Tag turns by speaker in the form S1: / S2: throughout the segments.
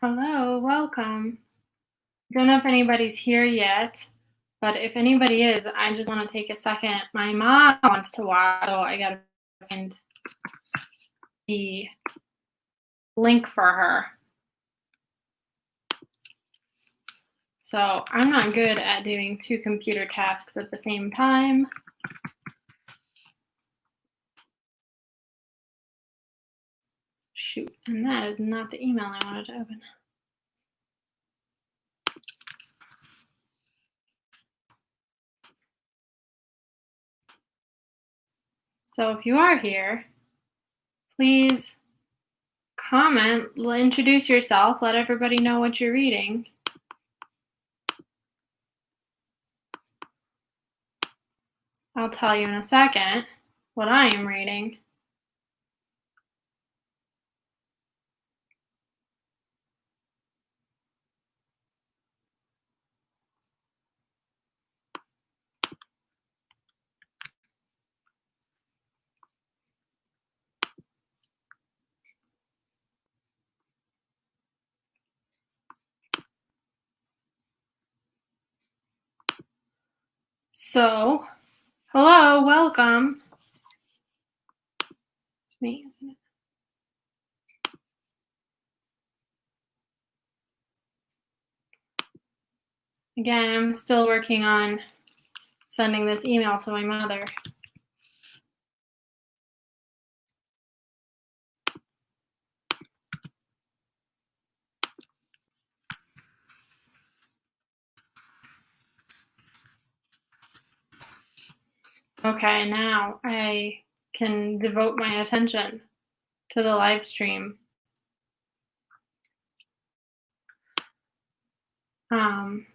S1: Hello, welcome. Don't know if anybody's here yet, but if anybody is, I just want to take a second. My mom wants to watch, so I gotta find the link for her. So I'm not good at doing two computer tasks at the same time. Shoot, and that is not the email I wanted to open. So if you are here, please comment, introduce yourself, let everybody know what you're reading. I'll tell you in a second what I am reading. So, hello, welcome. It's me. Again, I'm still working on sending this email to my mother. Okay, now I can devote my attention to the live stream. I'm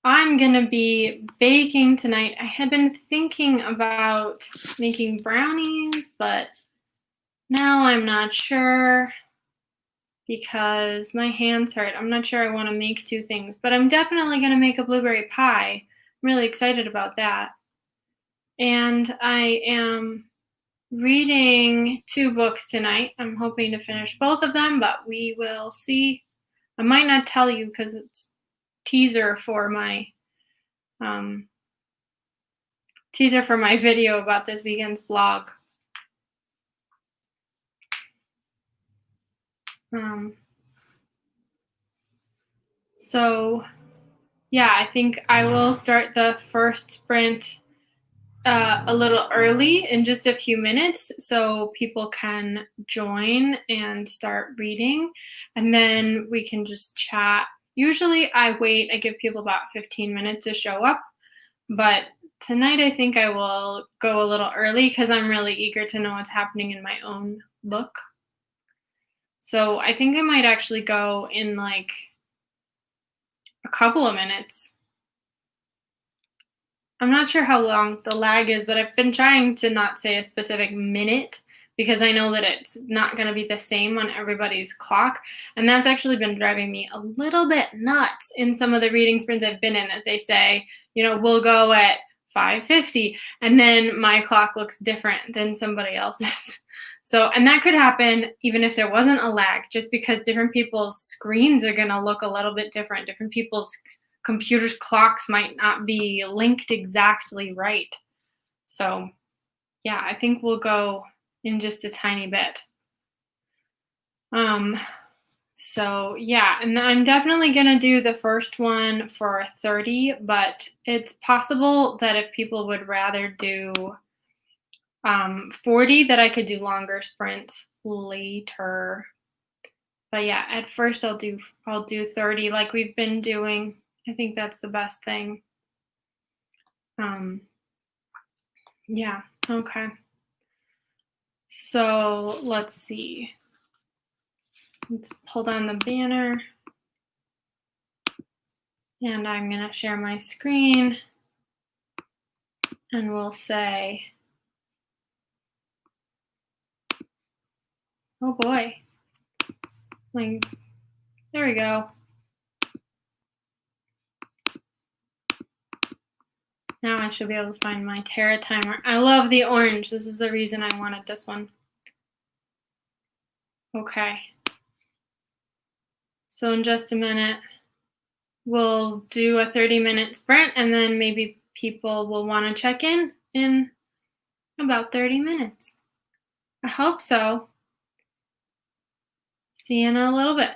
S1: gonna be baking tonight. I had been thinking about making brownies, but now I'm not sure because my hands hurt. I'm not sure I want to make two things, but I'm definitely gonna make a blueberry pie. I'm really excited about that. And I am reading two books tonight. I'm hoping to finish both of them, but we will see. I might not tell you because it's teaser for my video about this weekend's blog. So yeah, I think I will start the first sprint a little early in just a few minutes so people can join and start reading, and then we can just chat. Usually I give people about 15 minutes to show up, but tonight I think I will go a little early because I'm really eager to know what's happening in my own book. So I think I might actually go in like a couple of minutes. I'm not sure how long the lag is, but I've been trying to not say a specific minute because I know that it's not going to be the same on everybody's clock. And that's actually been driving me a little bit nuts in some of the reading sprints I've been in, that they say, we'll go at 5:50, and then my clock looks different than somebody else's. So, and that could happen even if there wasn't a lag, just because different people's screens are going to look a little bit different. Different people's computers' clocks might not be linked exactly right. So yeah, I think we'll go in just a tiny bit. So yeah, and I'm definitely gonna do the first one for 30, but it's possible that if people would rather do 40, that I could do longer sprints later. But yeah, at first I'll do 30 like we've been doing. I think that's the best thing. Yeah, okay. So let's see. Let's pull down the banner. And I'm going to share my screen. And we'll say, oh boy. There we go. Now I should be able to find my Terra timer. I love the orange. This is the reason I wanted this one. Okay. So in just a minute, we'll do a 30-minute sprint, and then maybe people will want to check in about 30 minutes. I hope so. See you in a little bit.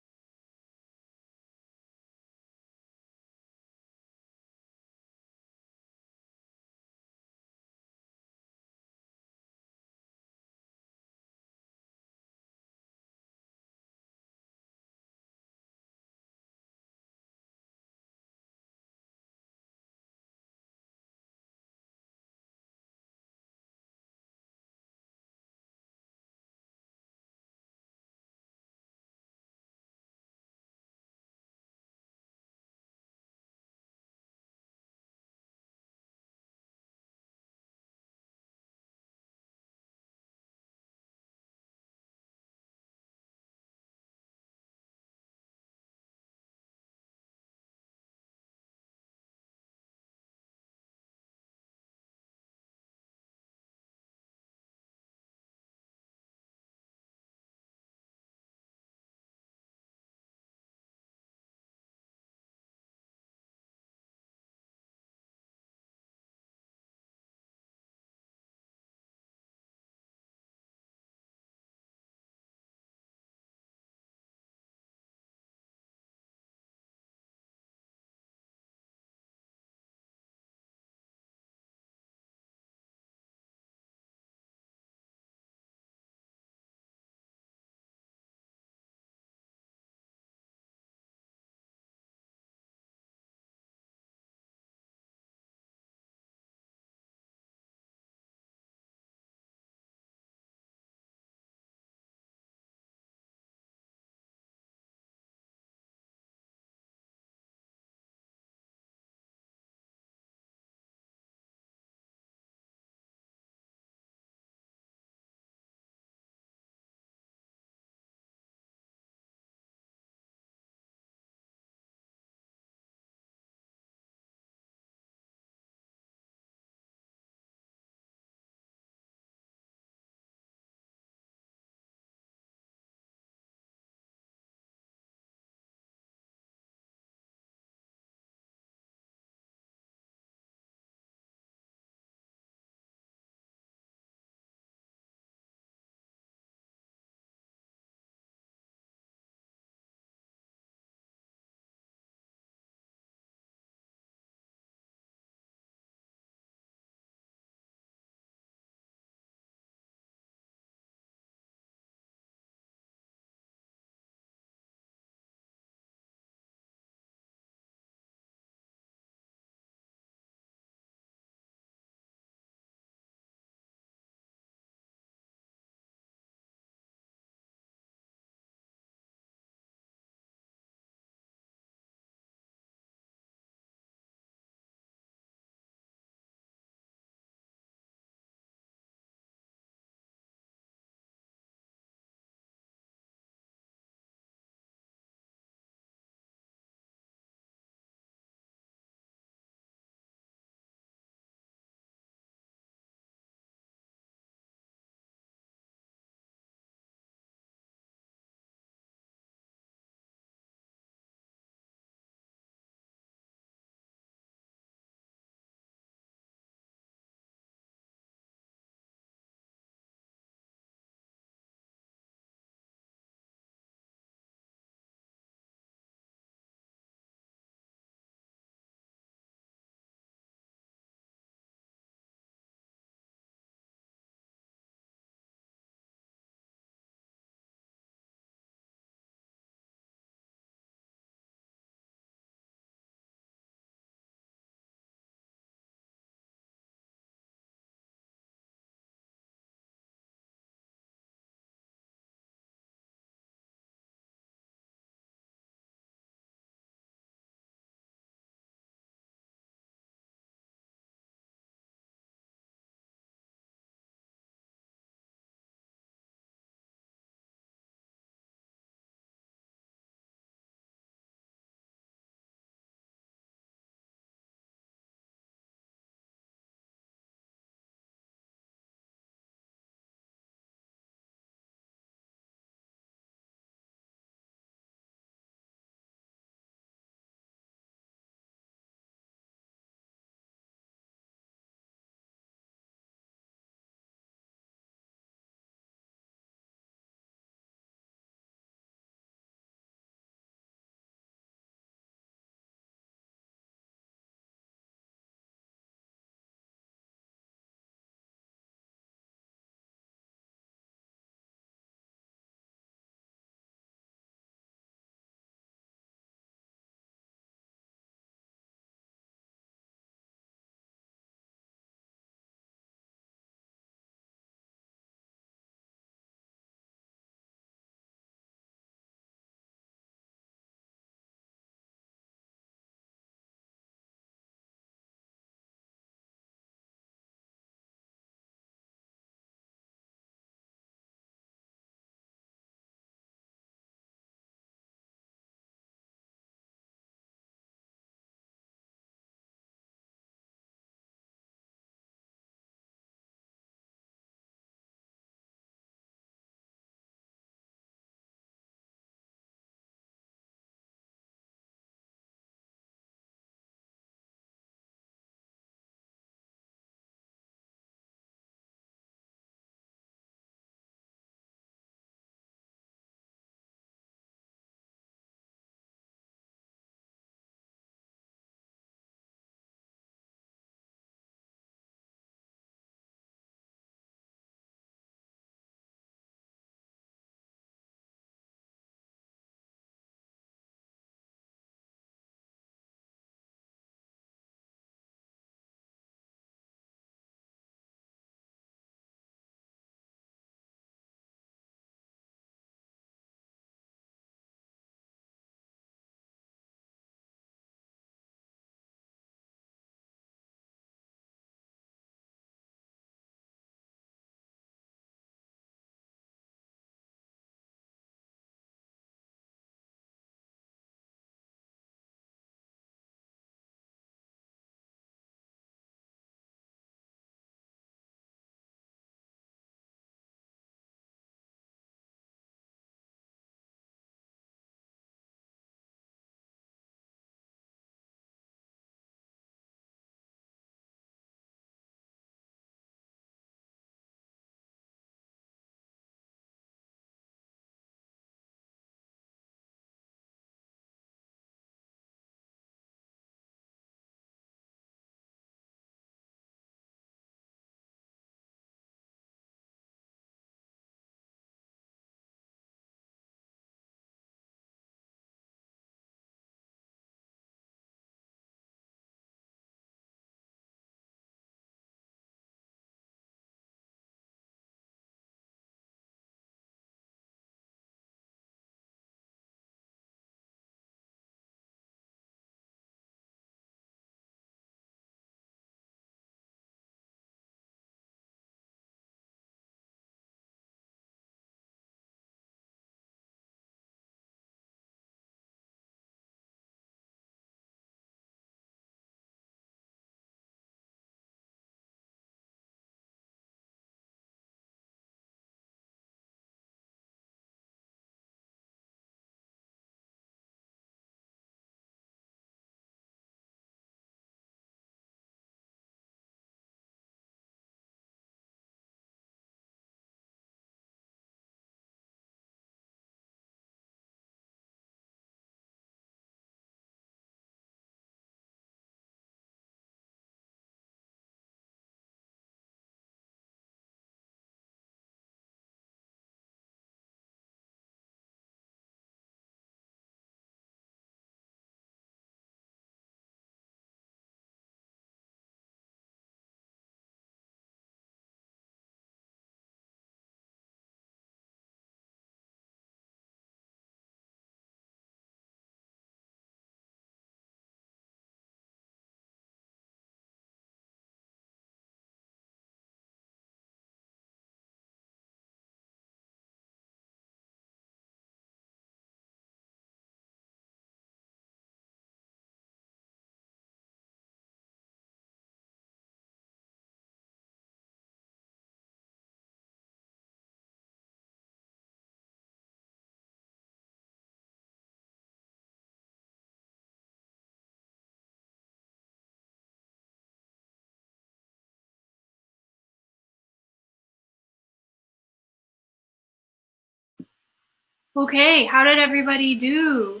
S1: Okay, how did everybody do?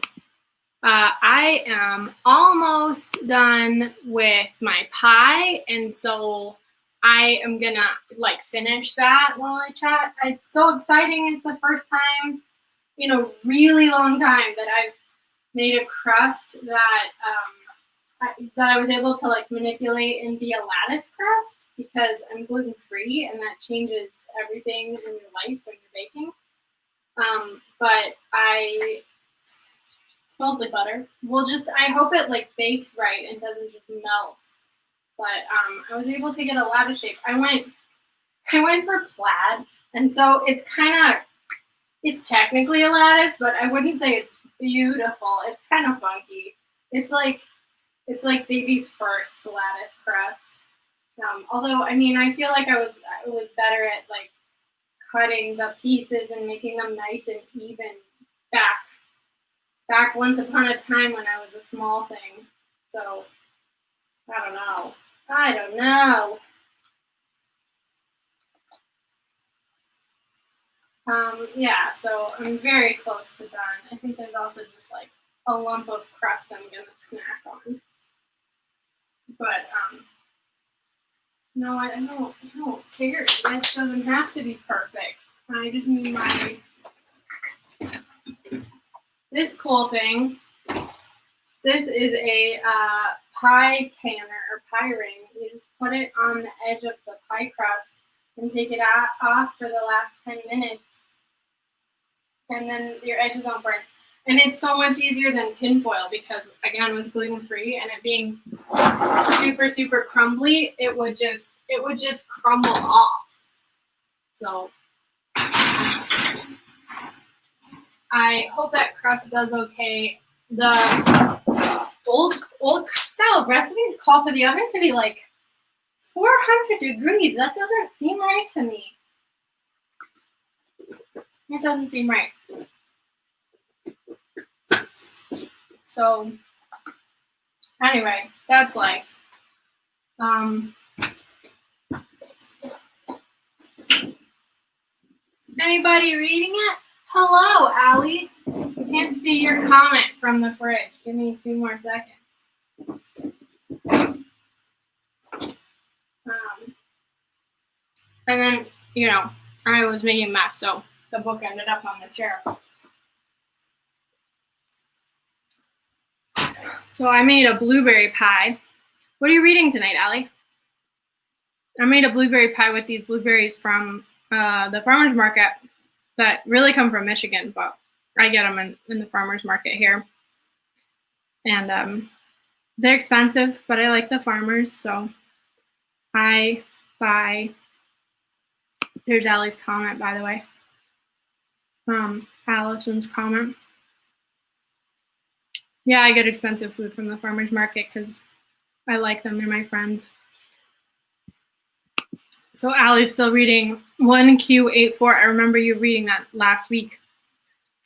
S1: I am almost done with my pie, and so I am gonna like finish that while I chat. It's so exciting. It's the first time in a really long time that I've made a crust that I was able to like manipulate and be a lattice crust because I'm gluten free, and that changes everything in your life when you're baking. But it's mostly butter. I hope it like bakes right and doesn't just melt. But I was able to get a lattice shape. I went for plaid, and so it's technically a lattice, but I wouldn't say it's beautiful. It's kind of funky. It's like baby's first lattice crust. Although I mean, I feel like I was better at like cutting the pieces and making them nice and even back once upon a time when I was a small thing. So I don't know. I don't know. Yeah, so I'm very close to done. I think there's also just like a lump of crust I'm gonna snack on. But no, I don't care. It doesn't have to be perfect. I just need this cool thing. This is a pie tanner or pie ring. You just put it on the edge of the pie crust and take it off for the last 10 minutes. And then your edges won't burn. And it's so much easier than tinfoil because, again, with gluten-free and it being super, super crumbly, it would just crumble off. So I hope that crust does okay. The old style recipes call for the oven to be like 400 degrees. That doesn't seem right to me. It doesn't seem right. So anyway, that's life. Anybody reading it? Hello, Allie. I can't see your comment from the fridge. Give me 2 more seconds. And then, I was making a mess, so the book ended up on the chair. So I made a blueberry pie. What are you reading tonight, Allie? I made a blueberry pie with these blueberries from the farmer's market that really come from Michigan, but I get them in the farmer's market here. And they're expensive, but I like the farmers, so I buy. There's Allie's comment, by the way. Allison's comment. Yeah, I get expensive food from the farmer's market because I like them. They're my friends. So Allie's still reading 1Q84. I remember you reading that last week.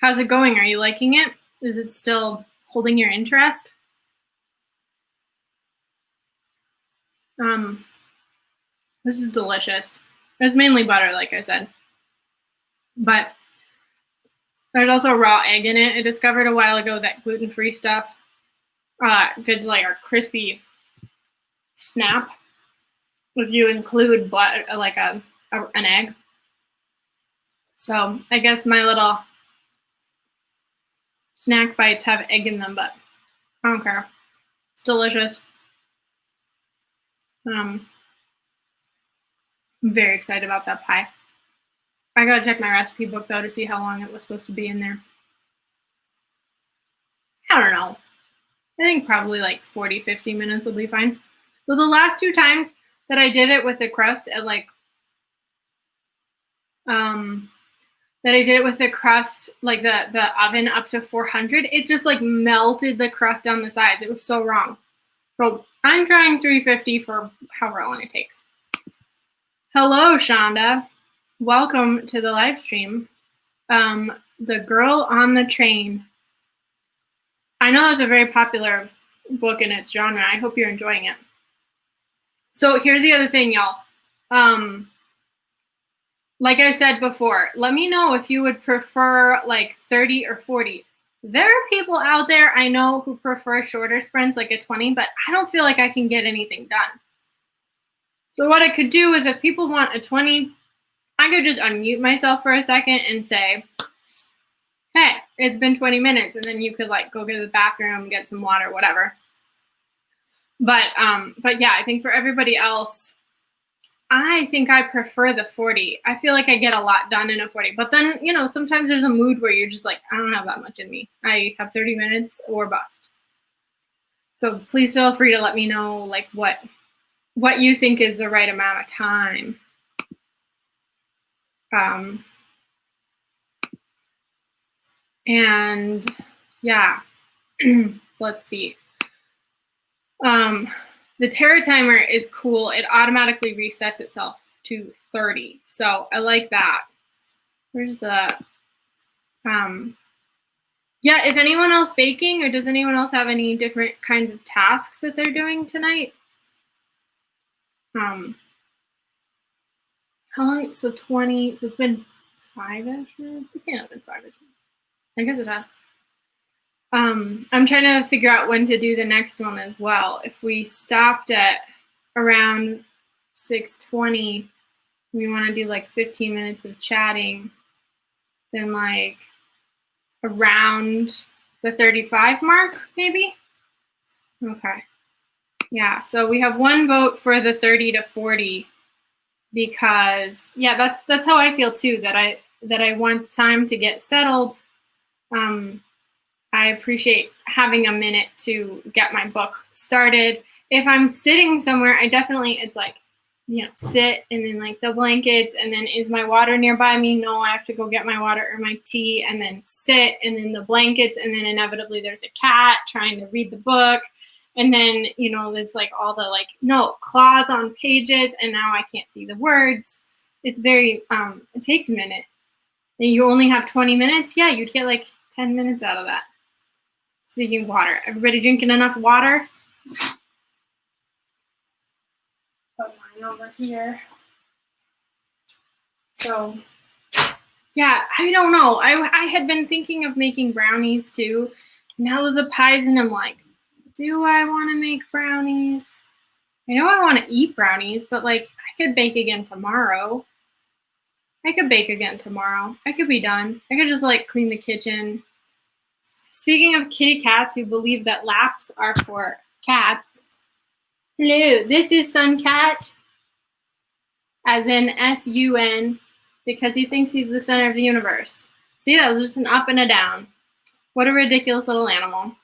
S1: How's it going? Are you liking it? Is it still holding your interest? This is delicious. It's mainly butter, like I said. But there's also raw egg in it. I discovered a while ago that gluten-free stuff gives like a crispy snap if you include butter, like an egg. So I guess my little snack bites have egg in them, but I don't care. It's delicious. I'm very excited about that pie. I gotta check my recipe book though to see how long it was supposed to be in there. I don't know. I think probably like 40, 50 minutes will be fine. But the last 2 times that I did it with the crust at like like the oven up to 400, it just like melted the crust down the sides. It was so wrong. So I'm trying 350 for however long it takes. Hello, Shonda. Welcome to the live stream. The Girl on the Train. I know it's a very popular book in its genre. I hope you're enjoying it. So here's the other thing, y'all. like I said before, let me know if you would prefer like 30 or 40. There are people out there I know who prefer shorter sprints, like a 20, but I don't feel like I can get anything done. So what I could do is if people want a 20, I could just unmute myself for a second and say, hey, it's been 20 minutes. And then you could like go to the bathroom, get some water, whatever. But yeah, I think for everybody else, I think I prefer the 40. I feel like I get a lot done in a 40. But then, you know, sometimes there's a mood where you're just like, I don't have that much in me. I have 30 minutes or bust. So please feel free to let me know like what you think is the right amount of time. And yeah, let's see. The terror timer is cool. It automatically resets itself to 30. So I like that. Where's the, yeah, is anyone else baking, or does anyone else have any different kinds of tasks that they're doing tonight? How long? So 20, so it's been 5-ish minutes? It can't have been 5-ish minutes. I guess it has. I'm trying to figure out when to do the next one as well. If we stopped at around 6:20, we want to do like 15 minutes of chatting, then like around the 35 mark, maybe? Okay. Yeah, so we have one vote for the 30 to 40 because, yeah, that's how I feel too, that I want time to get settled. I appreciate having a minute to get my book started. If I'm sitting somewhere, I definitely, it's like, you know, sit and then like the blankets, and then is my water nearby me? No, I have to go get my water or my tea, and then sit, and then the blankets, and then inevitably there's a cat trying to read the book. And then, you know, there's like all the like, no, claws on pages, and now I can't see the words. It's very, it takes a minute. And you only have 20 minutes? Yeah, you'd get like 10 minutes out of that. Speaking of water, everybody drinking enough water? Put mine over here. So, yeah, I don't know. I had been thinking of making brownies too. Now that the pie's in, I'm like, do I want to make brownies? I know I want to eat brownies, but like I could bake again tomorrow. I could be done. I could just like clean the kitchen. Speaking of kitty cats who believe that laps are for cats. Hello, this is Suncat, as in S-U-N, because he thinks he's the center of the universe. See, that was just an up and a down. What a ridiculous little animal.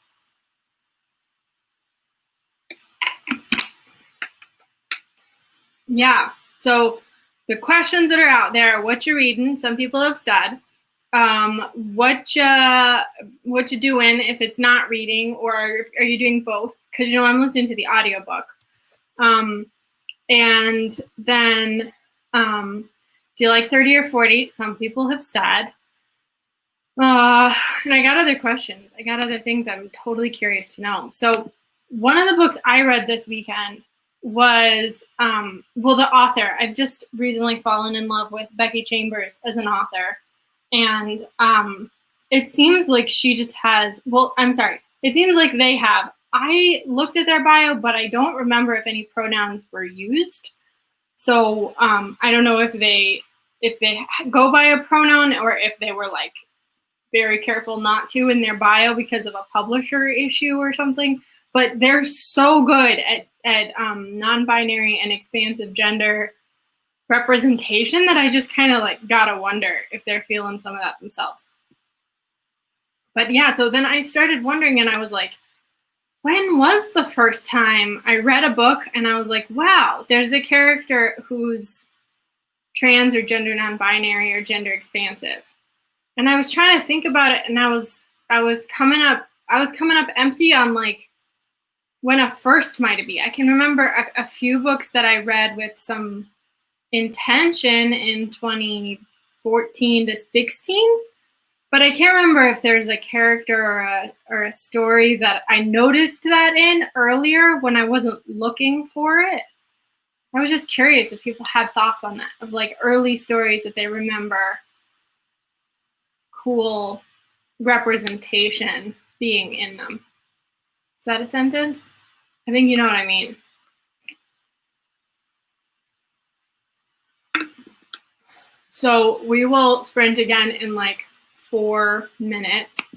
S1: Yeah, so the questions that are out there, what you're reading, some people have said, what you doing if it's not reading, or are you doing both? Because, you know, I'm listening to the audiobook. And then, do you like 30 or 40? Some people have said. And I got other questions. I got other things I'm totally curious to know. So one of the books I read this weekend was, well, the author. I've just recently fallen in love with Becky Chambers as an author. And it seems like she just has, well, I'm sorry. It seems like they have. I looked at their bio, but I don't remember if any pronouns were used. So I don't know if they go by a pronoun, or if they were like very careful not to in their bio because of a publisher issue or something. But they're so good at non-binary and expansive gender representation that I just kind of like gotta wonder if they're feeling some of that themselves. But yeah, so then I started wondering, and I was like, when was the first time I read a book and I was like, wow, there's a character who's trans or gender non-binary or gender expansive? And I was trying to think about it, and I was coming up empty on like when a first might be. I can remember a few books that I read with some intention in 2014 to 16, but I can't remember if there's a character or a story that I noticed that in earlier when I wasn't looking for it. I was just curious if people had thoughts on that, of like early stories that they remember cool representation being in them. Is that a sentence? I think you know what I mean. So we will sprint again in like 4 minutes.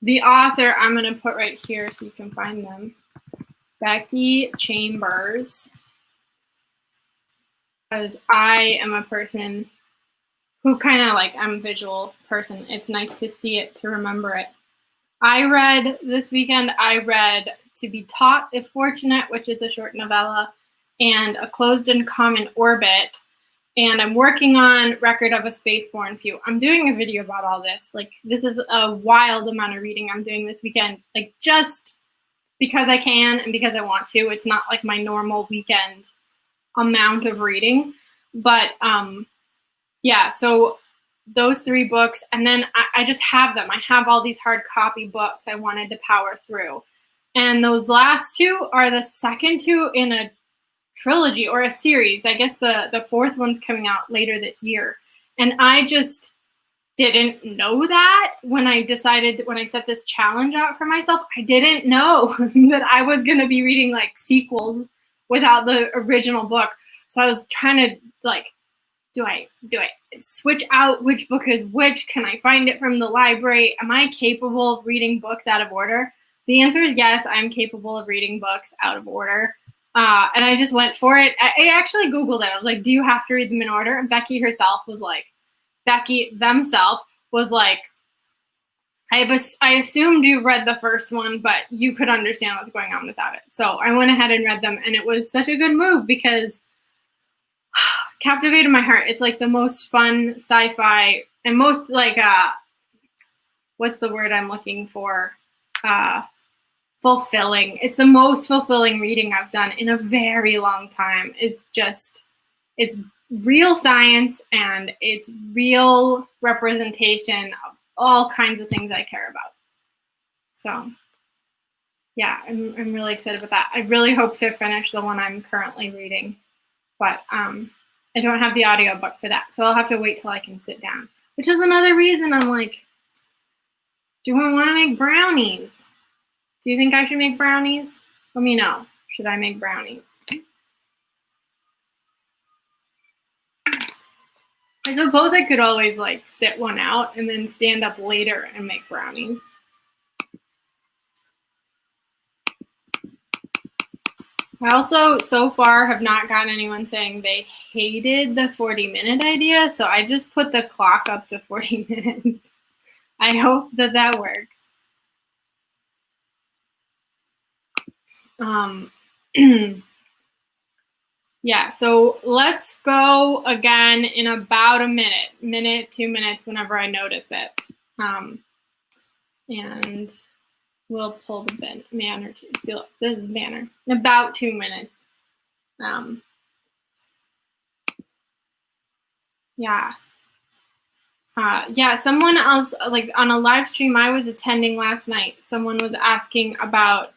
S1: The author I'm going to put right here so you can find them. Becky Chambers. Because I am a person who kind of like, I'm a visual person. It's nice to see it, to remember it. I read this weekend, To Be Taught If Fortunate, which is a short novella, and A Closed and Common Orbit. And I'm working on Record of a Spaceborne Few. I'm doing a video about all this. Like, this is a wild amount of reading I'm doing this weekend, like just because I can and because I want to. It's not like my normal weekend amount of reading. But yeah, so those 3 books, and then I just have them. I have all these hard copy books I wanted to power through. And those last 2 are the second 2 in a trilogy or a series. I guess the 4th one's coming out later this year. And I just didn't know that when I set this challenge out for myself. I didn't know that I was going to be reading like sequels without the original book. So I was trying to like, do I switch out which book is which? Can I find it from the library? Am I capable of reading books out of order? The answer is yes, I'm capable of reading books out of order. And I just went for it. I actually Googled it. I was like, do you have to read them in order? And Becky themselves was like, I assumed you read the first one, but you could understand what's going on without it. So I went ahead and read them, and it was such a good move because captivated my heart. It's like the most fun sci-fi and most like, what's the word I'm looking for? Fulfilling. It's the most fulfilling reading I've done in a very long time. It's real science and it's real representation of all kinds of things I care about. So yeah, I'm really excited about that. I really hope to finish the one I'm currently reading, but I don't have the audiobook for that. So I'll have to wait till I can sit down, which is another reason I'm like, do I want to make brownies? Do you think I should make brownies? Let me know. Should I make brownies? I suppose I could always like sit one out and then stand up later and make brownies. I also, so far, have not gotten anyone saying they hated the 40-minute idea, so I just put the clock up to 40 minutes. I hope that works. Yeah, so let's go again in about a minute, 2 minutes, whenever I notice it. And we'll pull the banner to see. Look, this is banner. In about 2 minutes. Yeah. Yeah, someone else, like on a live stream I was attending last night, someone was asking about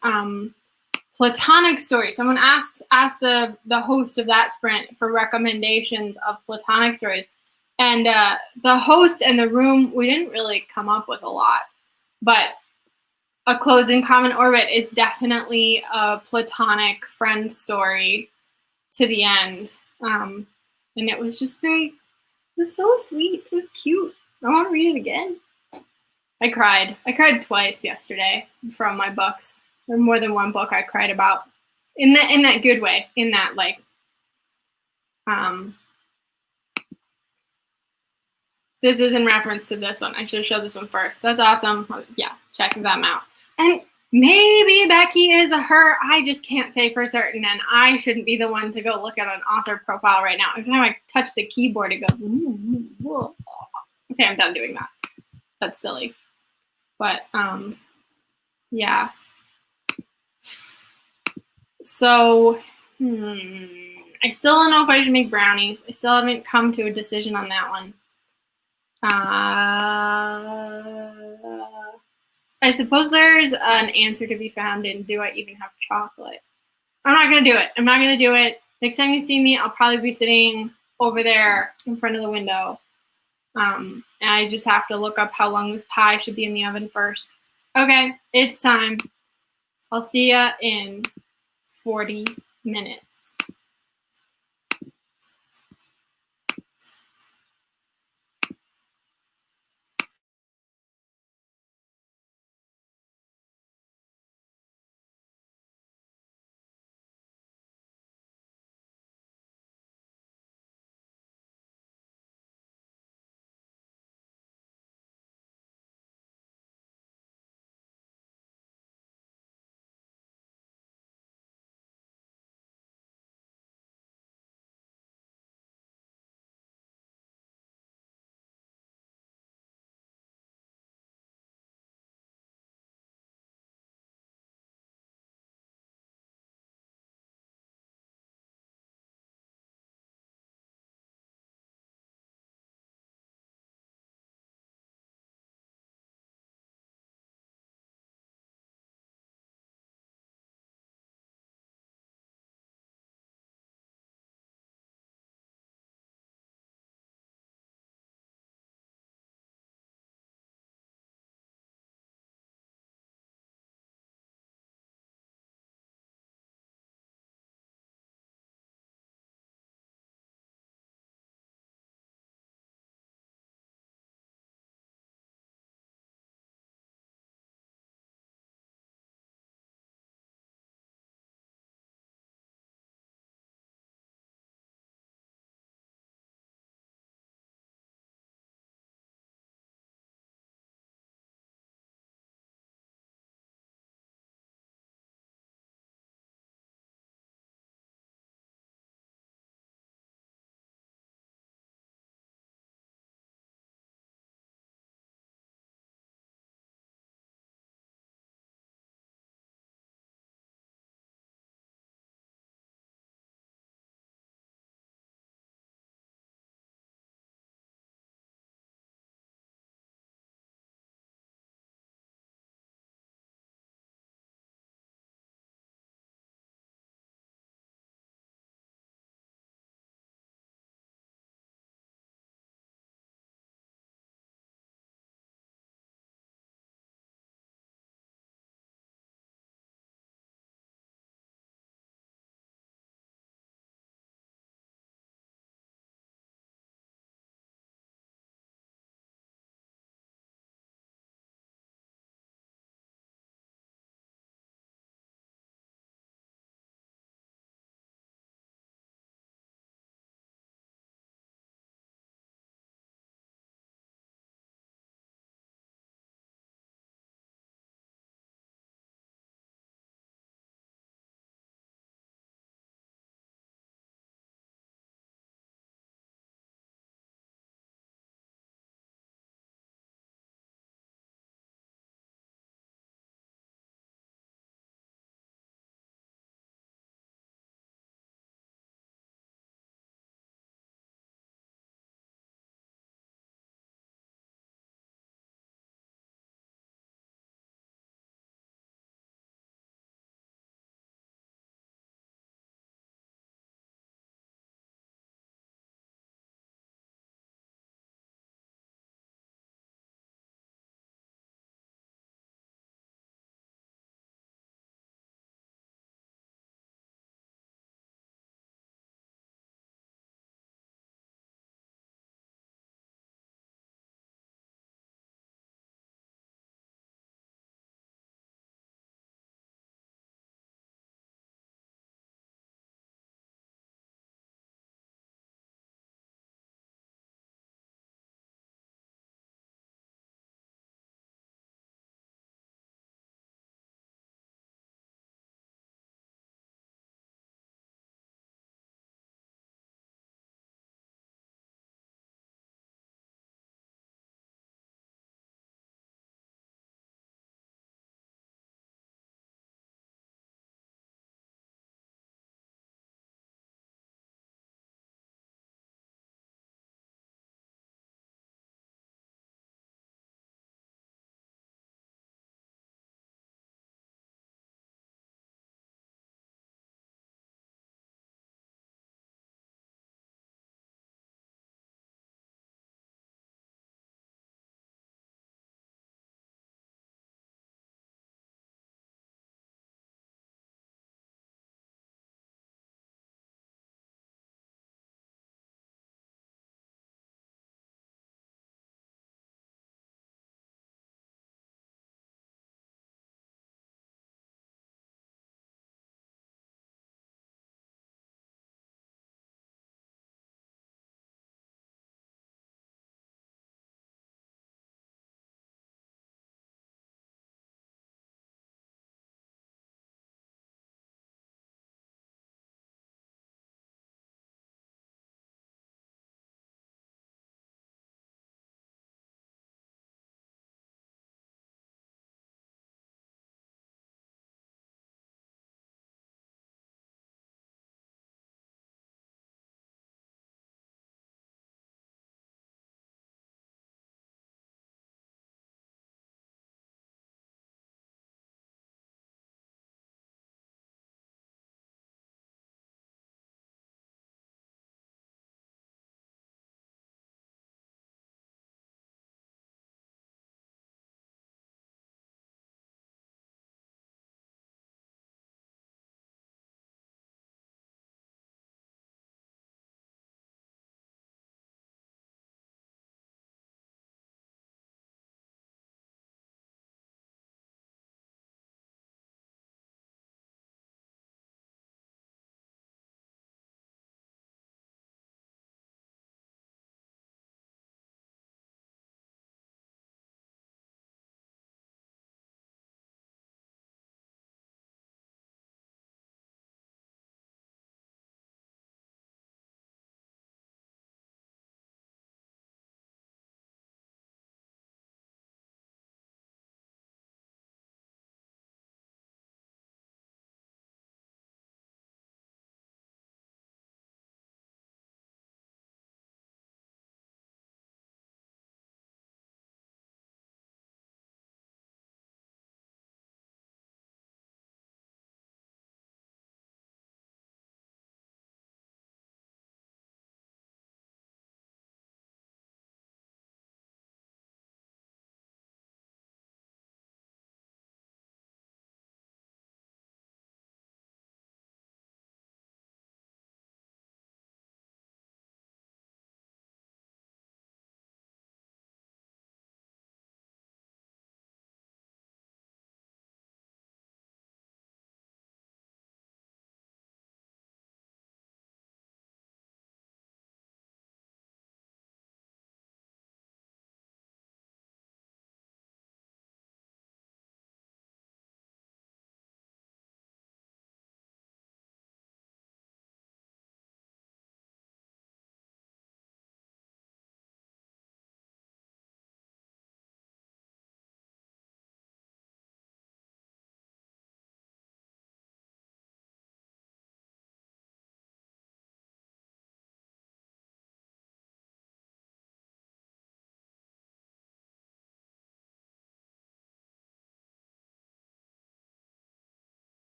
S1: platonic stories. Someone asked the host of that sprint for recommendations of platonic stories. And the host and the room, we didn't really come up with a lot. But A Closed and Common Orbit is definitely a platonic friend story to the end. And it was just it was so sweet. It was cute. I want to read it again. I cried. I cried twice yesterday from my books. Or more than one book I cried about. In that good way. In that like this is in reference to this one. I should have showed this one first. That's awesome. Yeah, check them out. And maybe Becky is a her. I just can't say for certain, and I shouldn't be the one to go look at an author profile right now. Every time I touch the keyboard, it goes, whoa. Okay, I'm done doing that. That's silly. But yeah. So I still don't know if I should make brownies. I still haven't come to a decision on that one. I suppose there's an answer to be found in, do I even have chocolate? I'm not going to do it. I'm not going to do it. Next time you see me, I'll probably be sitting over there in front of the window. And I just have to look up how long this pie should be in the oven first. Okay, it's time. I'll see ya in 40 minutes.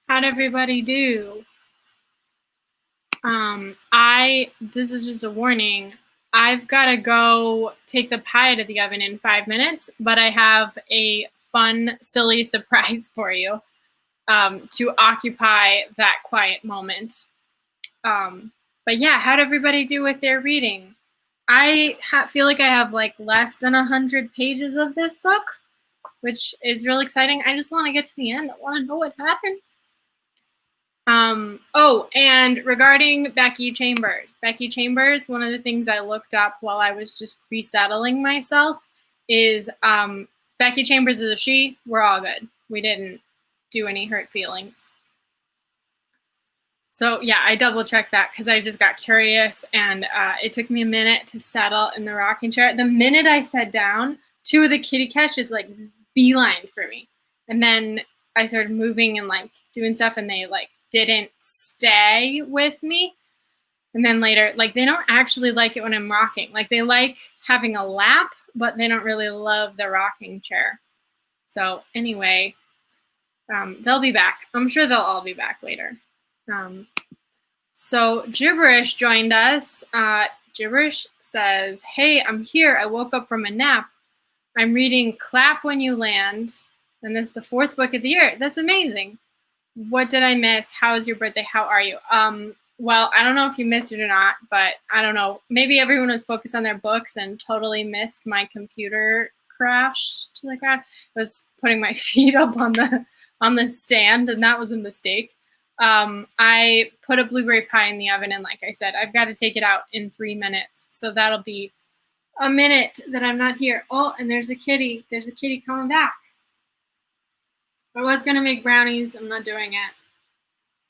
S1: How'd everybody do? This is just a warning. I've got to go take the pie out of the oven in 5 minutes, but I have a fun, silly surprise for you to occupy that quiet moment. But yeah, how'd everybody do with their reading? I feel like I have like less than 100 pages of this book, which is real exciting. I just want to get to the end. I want to know what happens. Oh, and regarding Becky Chambers, one of the things I looked up while I was just resettling myself is Becky Chambers is a she. We're all good. We didn't do any hurt feelings. So yeah, I double checked that because I just got curious, and it took me a minute to settle in the rocking chair. The minute I sat down, two of the kitty cats just like beeline for me, and then I started moving and like doing stuff, and they like didn't stay with me. And then later, like they don't actually like it when I'm rocking. Like they like having a lap, but they don't really love the rocking chair. So anyway, they'll be back. I'm sure they'll all be back later. So Gibberish joined us. Gibberish says, "Hey, I'm here. I woke up from a nap. I'm reading Clap When You Land, and this is the 4th book of the year. That's amazing. What did I miss? How was your birthday? How are you?" Well, I don't know if you missed it or not, but I don't know. Maybe everyone was focused on their books and totally missed my computer crash to the ground. I was putting my feet up on the stand, and that was a mistake. I put a blueberry pie in the oven, and like I said, I've got to take it out in 3 minutes. So that'll be a minute that I'm not here. Oh, and there's a kitty. There's a kitty coming back. I was going to make brownies. I'm not doing it.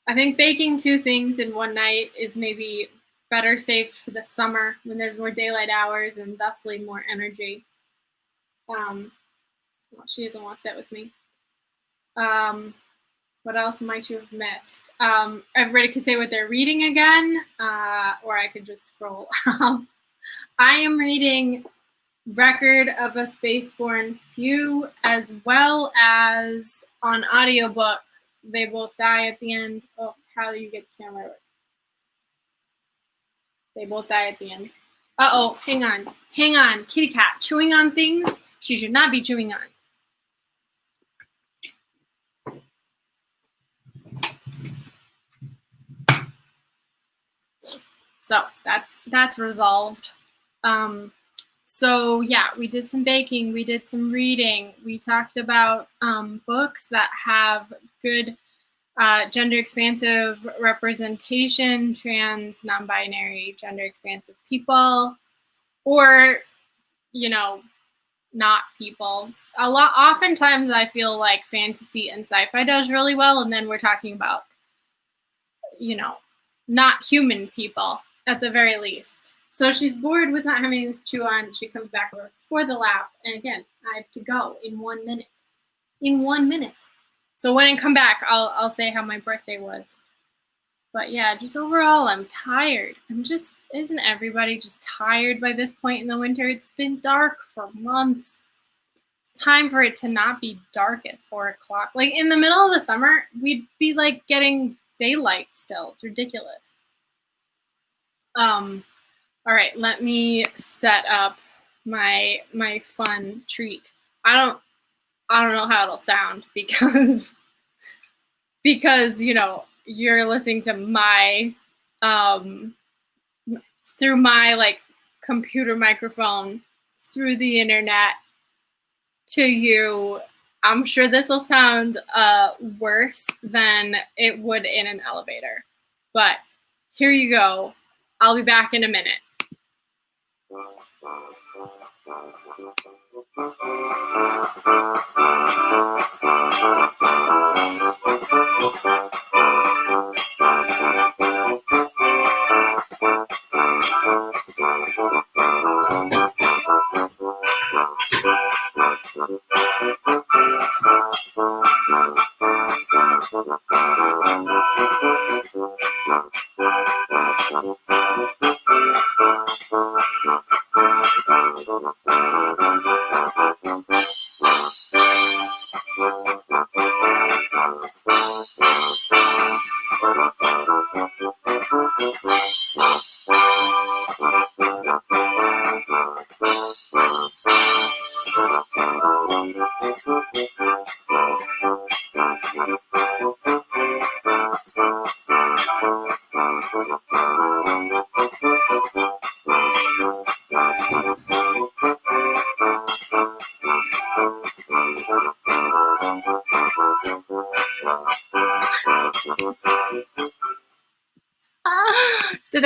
S1: I think baking 2 things in one night is maybe better saved for the summer when there's more daylight hours and thusly more energy. Well, she doesn't want to sit with me. What else might you have missed? Everybody could say what they're reading again, or I could just scroll. I am reading Record of a Spaceborne Few, as well as on audiobook, They Both Die at the End. Oh, how do you get the camera? They Both Die at the End. Uh-oh, hang on. Hang on. Kitty cat chewing on things she should not be chewing on. So that's resolved. So yeah, we did some baking, we did some reading, we talked about books that have good gender expansive representation, trans, non-binary, gender expansive people, or not people. Oftentimes I feel like fantasy and sci-fi does really well, and then we're talking about not human people at the very least. So she's bored with not having to chew on. She comes back over for the lap. And again, I have to go in 1 minute. In 1 minute. So when I come back, I'll say how my birthday was. But yeah, just overall, I'm tired. Isn't everybody just tired by this point in the winter? It's been dark for months. It's time for it to not be dark at 4 o'clock. Like in the middle of the summer, we'd be like getting daylight still. It's ridiculous. All right, let me set up my fun treat. I don't know how it'll sound because you're listening to my through my like computer microphone through the internet to you. I'm sure this will sound worse than it would in an elevator, but here you go. I'll be back in a minute.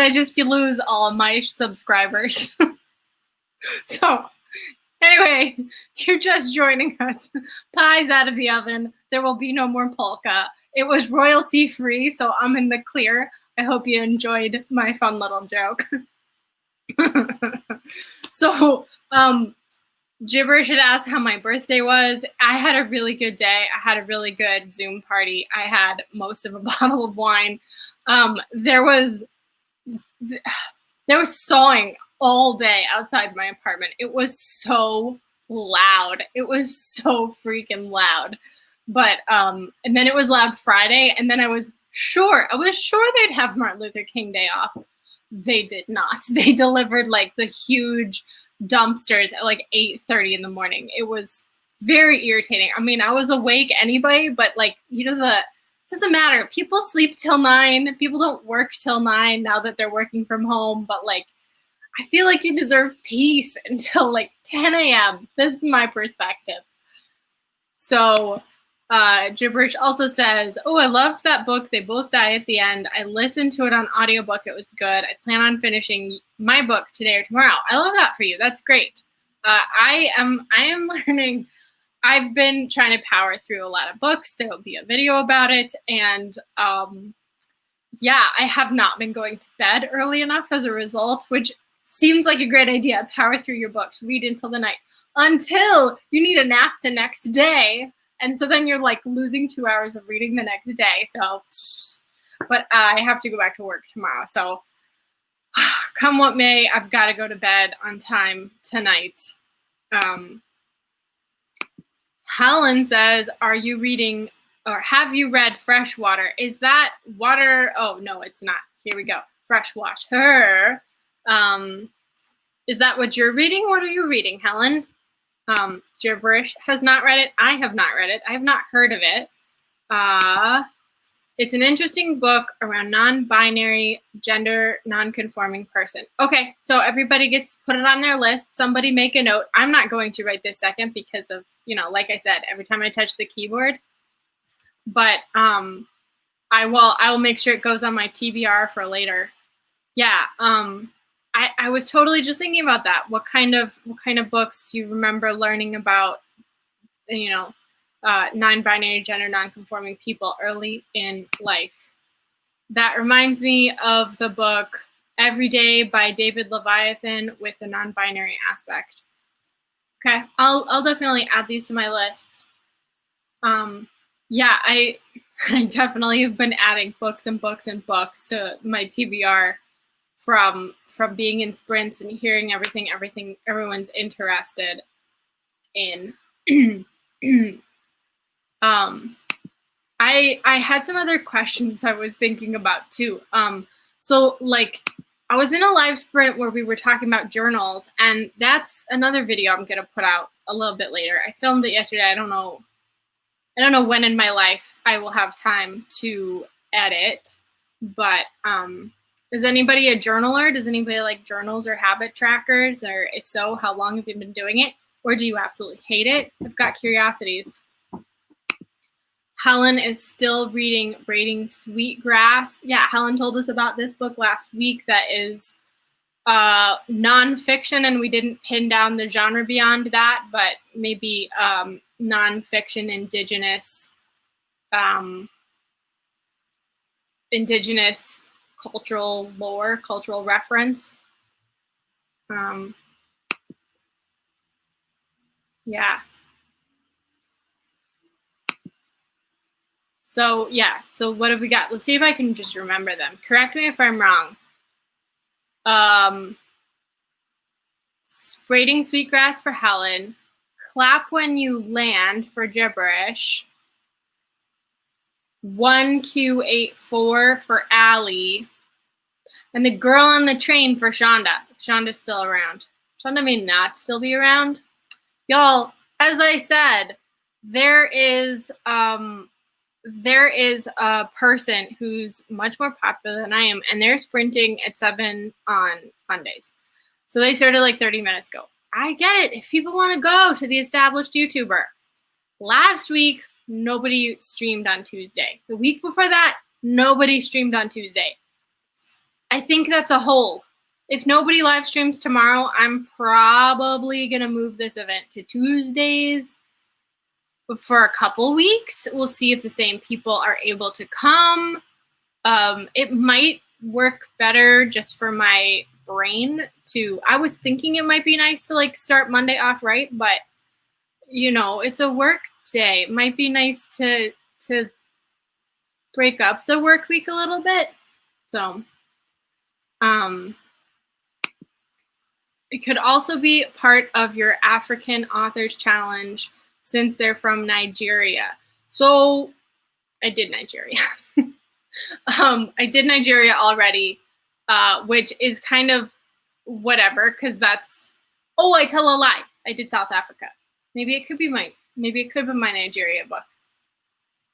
S1: I just lose all my subscribers? So, anyway, if you're just joining us, pie's out of the oven. There will be no more polka. It was royalty free, so I'm in the clear. I hope you enjoyed my fun little joke. So, Gibberish had asked how my birthday was. I had a really good day. I had a really good Zoom party. I had most of a bottle of wine. There was sawing all day outside my apartment. It was so loud. It was so freaking loud. But and then it was loud Friday, and then I was sure they'd have Martin Luther King Day off. They did not. They delivered like the huge dumpsters at like 8:30 in the morning. It was very irritating. I mean, I was awake anyway, but like, you know, it doesn't matter. People sleep till 9. People don't work till 9 now that they're working from home. But like, I feel like you deserve peace until like 10 a.m. This is my perspective. So Gibberish also says, oh, I loved that book. They both die at the end. I listened to it on audiobook. It was good. I plan on finishing my book today or tomorrow. I love that for you. That's great. I am learning. I've been trying to power through a lot of books. There will be a video about it. And yeah, I have not been going to bed early enough as a result, which seems like a great idea. Power through your books. Read until the night. Until you need a nap the next day. And so then you're like losing 2 hours of reading the next day. So, but I have to go back to work tomorrow. So come what may, I've got to go to bed on time tonight. Helen says, are you reading or have you read Freshwater? Is that water? Oh, no, it's not. Here we go. Freshwater. Is that what you're reading? What are you reading, Helen? Gibberish has not read it. I have not read it. I have not heard of it. It's an interesting book around non-binary, gender, non-conforming person. Okay, so everybody gets to put it on their list. Somebody make a note. I'm not going to right this second because of, you know, like I said, every time I touch the keyboard. But I will make sure it goes on my TBR for later. Yeah. I was totally just thinking about that. What kind of books do you remember learning about, you know, non-binary, gender, non-conforming people early in life? That reminds me of the book Every Day by David Leviathan with the non-binary aspect. Okay, I'll definitely add these to my list. Yeah, I definitely have been adding books and books and books to my TBR from being in sprints and hearing everything everyone's interested in. I had some other questions I was thinking about too. So like I was in a live sprint where we were talking about journals, and that's another video I'm gonna put out a little bit later. I filmed it yesterday. I don't know when in my life I will have time to edit, but is anybody a journaler? Does anybody like journals or habit trackers? Or if so, how long have you been doing it? Or do you absolutely hate it? I've got curiosities. Helen is still reading Braiding Sweetgrass. Yeah, Helen told us about this book last week that is nonfiction, and we didn't pin down the genre beyond that, but maybe nonfiction indigenous cultural lore, cultural reference. Yeah. So yeah, so what have we got? Let's see if I can just remember them. Correct me if I'm wrong. Braiding Sweetgrass for Helen. Clap When You Land for Gibberish. 1Q84 for Allie. And The Girl on the Train for Shonda. Shonda's still around. Shonda may not still be around. Y'all, as I said, there is a person who's much more popular than I am, and they're sprinting at 7 on Mondays. So they started like 30 minutes ago. I get it. If people want to go to the established YouTuber. Last week, nobody streamed on Tuesday. The week before that, nobody streamed on Tuesday. I think that's a whole. If nobody live streams tomorrow, I'm probably going to move this event to Tuesdays for a couple weeks. We'll see if the same people are able to come. It might work better just for my brain to, I was thinking it might be nice to like start Monday off right, but you know, it's a work day. It might be nice to break up the work week a little bit. So, it could also be part of your African Authors Challenge since they're from Nigeria. So I did Nigeria. I did Nigeria already, which is kind of whatever, because that's, oh, I tell a lie. I did South Africa. Maybe it could be my Nigeria book.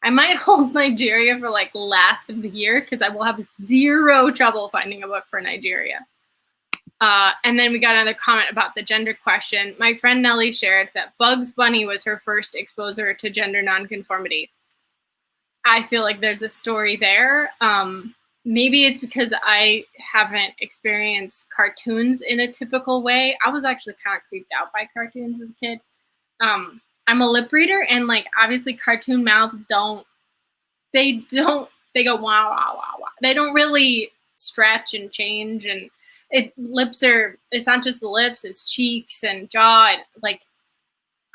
S1: I might hold Nigeria for like last of the year because I will have zero trouble finding a book for Nigeria. And then we got another comment about the gender question. My friend Nellie shared that Bugs Bunny was her first exposure to gender nonconformity. I feel like there's a story there. Maybe it's because I haven't experienced cartoons in a typical way. I was actually kind of creeped out by cartoons as a kid. I'm a lip reader, and like obviously cartoon mouths they go wow, wow, wow, wow. They don't really stretch and change, and it's not just the lips, it's cheeks and jaw, and like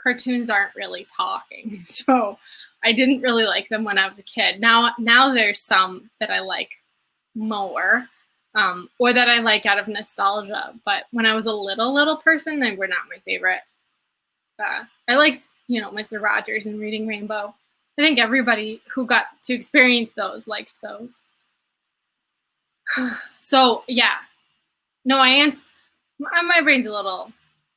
S1: cartoons aren't really talking. So I didn't really like them when I was a kid. Now there's some that I like more, or that I like out of nostalgia. But when I was a little person, they were not my favorite. I liked, Mr. Rogers and Reading Rainbow. I think everybody who got to experience those liked those. So yeah, no, my brain's a little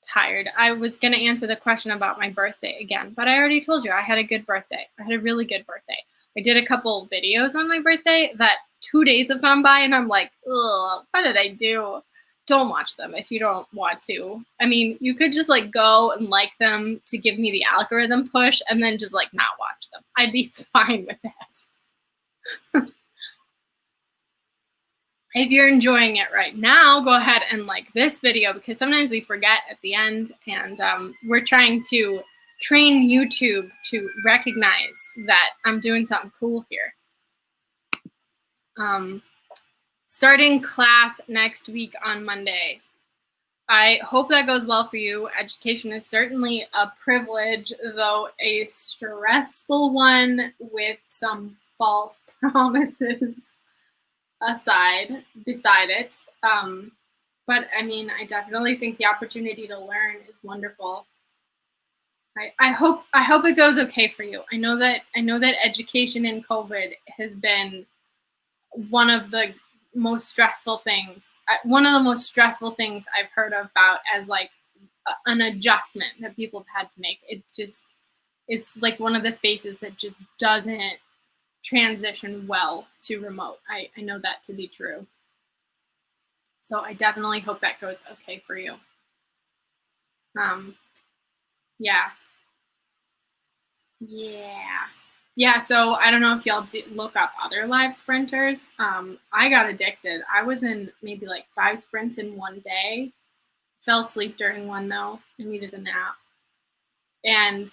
S1: tired. I was going to answer the question about my birthday again, but I already told you I had a good birthday. I had a really good birthday. I did a couple videos on my birthday that 2 days have gone by, and I'm like, ugh, what did I do? Don't watch them if you don't want to. I mean, you could just like go and like them to give me the algorithm push and then just like not watch them. I'd be fine with that. If you're enjoying it right now, go ahead and like this video, because sometimes we forget at the end, and we're trying to train YouTube to recognize that I'm doing something cool here. Starting class next week on Monday. I hope that goes well for you. Education is certainly a privilege, though a stressful one with some false promises beside it. But I mean, I definitely think the opportunity to learn is wonderful. I hope it goes okay for you. I know that education in COVID has been one of the most stressful things. One of the most stressful things I've heard about as like an adjustment that people have had to make. It's like one of the spaces that just doesn't transition well to remote. I know that to be true. So I definitely hope that goes okay for you. Yeah, so I don't know if y'all look up other live sprinters. I got addicted. I was in maybe like 5 sprints in one day. Fell asleep during one though. I needed a nap. And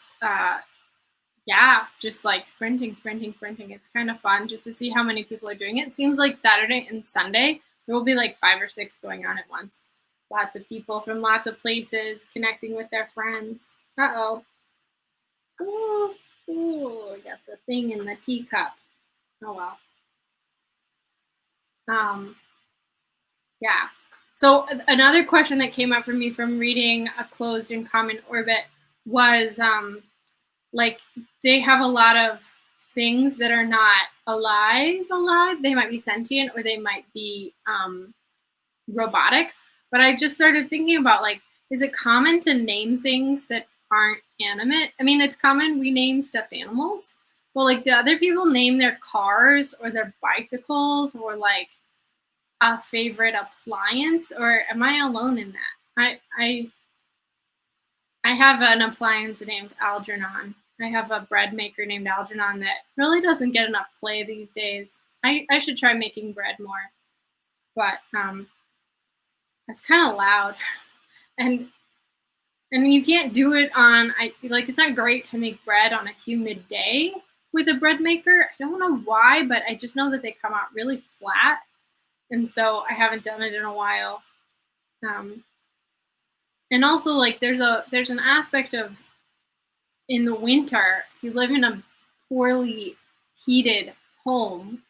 S1: yeah, just like sprinting. It's kind of fun just to see how many people are doing it. It seems like Saturday and Sunday, there will be like 5 or 6 going on at once. Lots of people from lots of places connecting with their friends. Uh-oh. Ooh, I got the thing in the teacup. Oh well. Yeah. So another question that came up for me from reading A Closed and Common Orbit was like they have a lot of things that are not alive. They might be sentient or they might be robotic. But I just started thinking about like, is it common to name things that aren't animate? I mean, it's common we name stuffed animals. Well, like, do other people name their cars or their bicycles or like a favorite appliance, or am I alone in that? I have an appliance named Algernon. I have a bread maker named Algernon that really doesn't get enough play these days. I should try making bread more. but it's kind of loud, and you can't do it on. I like it's not great to make bread on a humid day with a bread maker. I don't know why, but I just know that they come out really flat, and so I haven't done it in a while. Um, and also, like, there's an aspect of in the winter, if you live in a poorly heated home,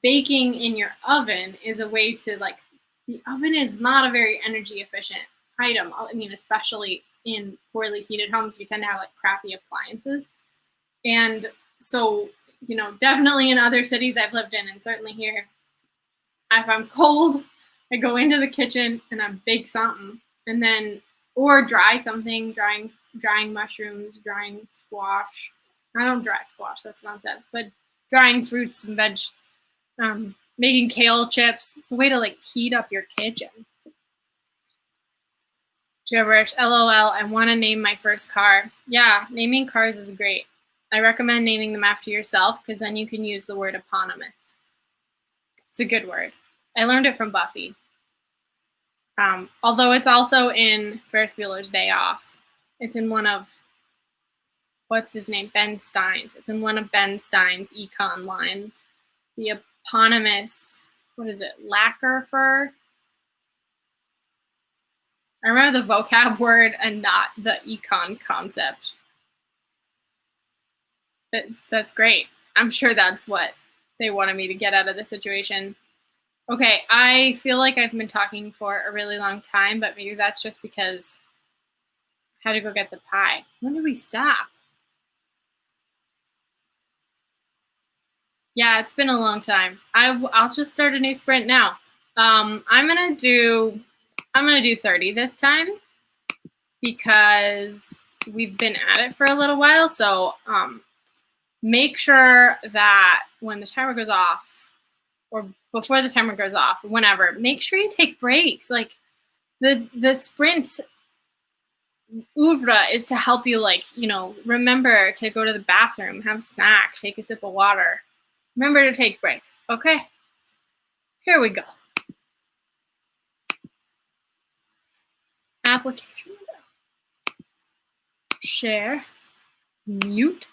S1: baking in your oven is a way to, like, the oven is not a very energy efficient item. I mean, especially in poorly heated homes, you tend to have like crappy appliances. And so, definitely in other cities I've lived in, and certainly here, if I'm cold, I go into the kitchen and I bake something, and then or dry something, drying mushrooms, drying squash. I don't dry squash, that's nonsense. But drying fruits and veg, making kale chips. It's a way to like heat up your kitchen. Gibberish. LOL. I want to name my first car. Yeah, naming cars is great. I recommend naming them after yourself because then you can use the word eponymous. It's a good word. I learned it from Buffy. Although it's also in Ferris Bueller's Day Off. It's in one of, what's his name? Ben Stein's. It's in one of Ben Stein's econ lines. The eponymous, what is it? Lacquer fur? I remember the vocab word and not the econ concept. That's great. I'm sure that's what they wanted me to get out of the situation. Okay, I feel like I've been talking for a really long time, but maybe that's just because I had to go get the pie. When did we stop? Yeah, it's been a long time. I'll just start a new sprint now. I'm gonna do 30 this time because we've been at it for a little while. So make sure that when the timer goes off, or before the timer goes off, whenever, make sure you take breaks. Like the sprint oeuvre is to help you, like, remember to go to the bathroom, have a snack, take a sip of water. Remember to take breaks. Okay, here we go. Application. Share. Mute.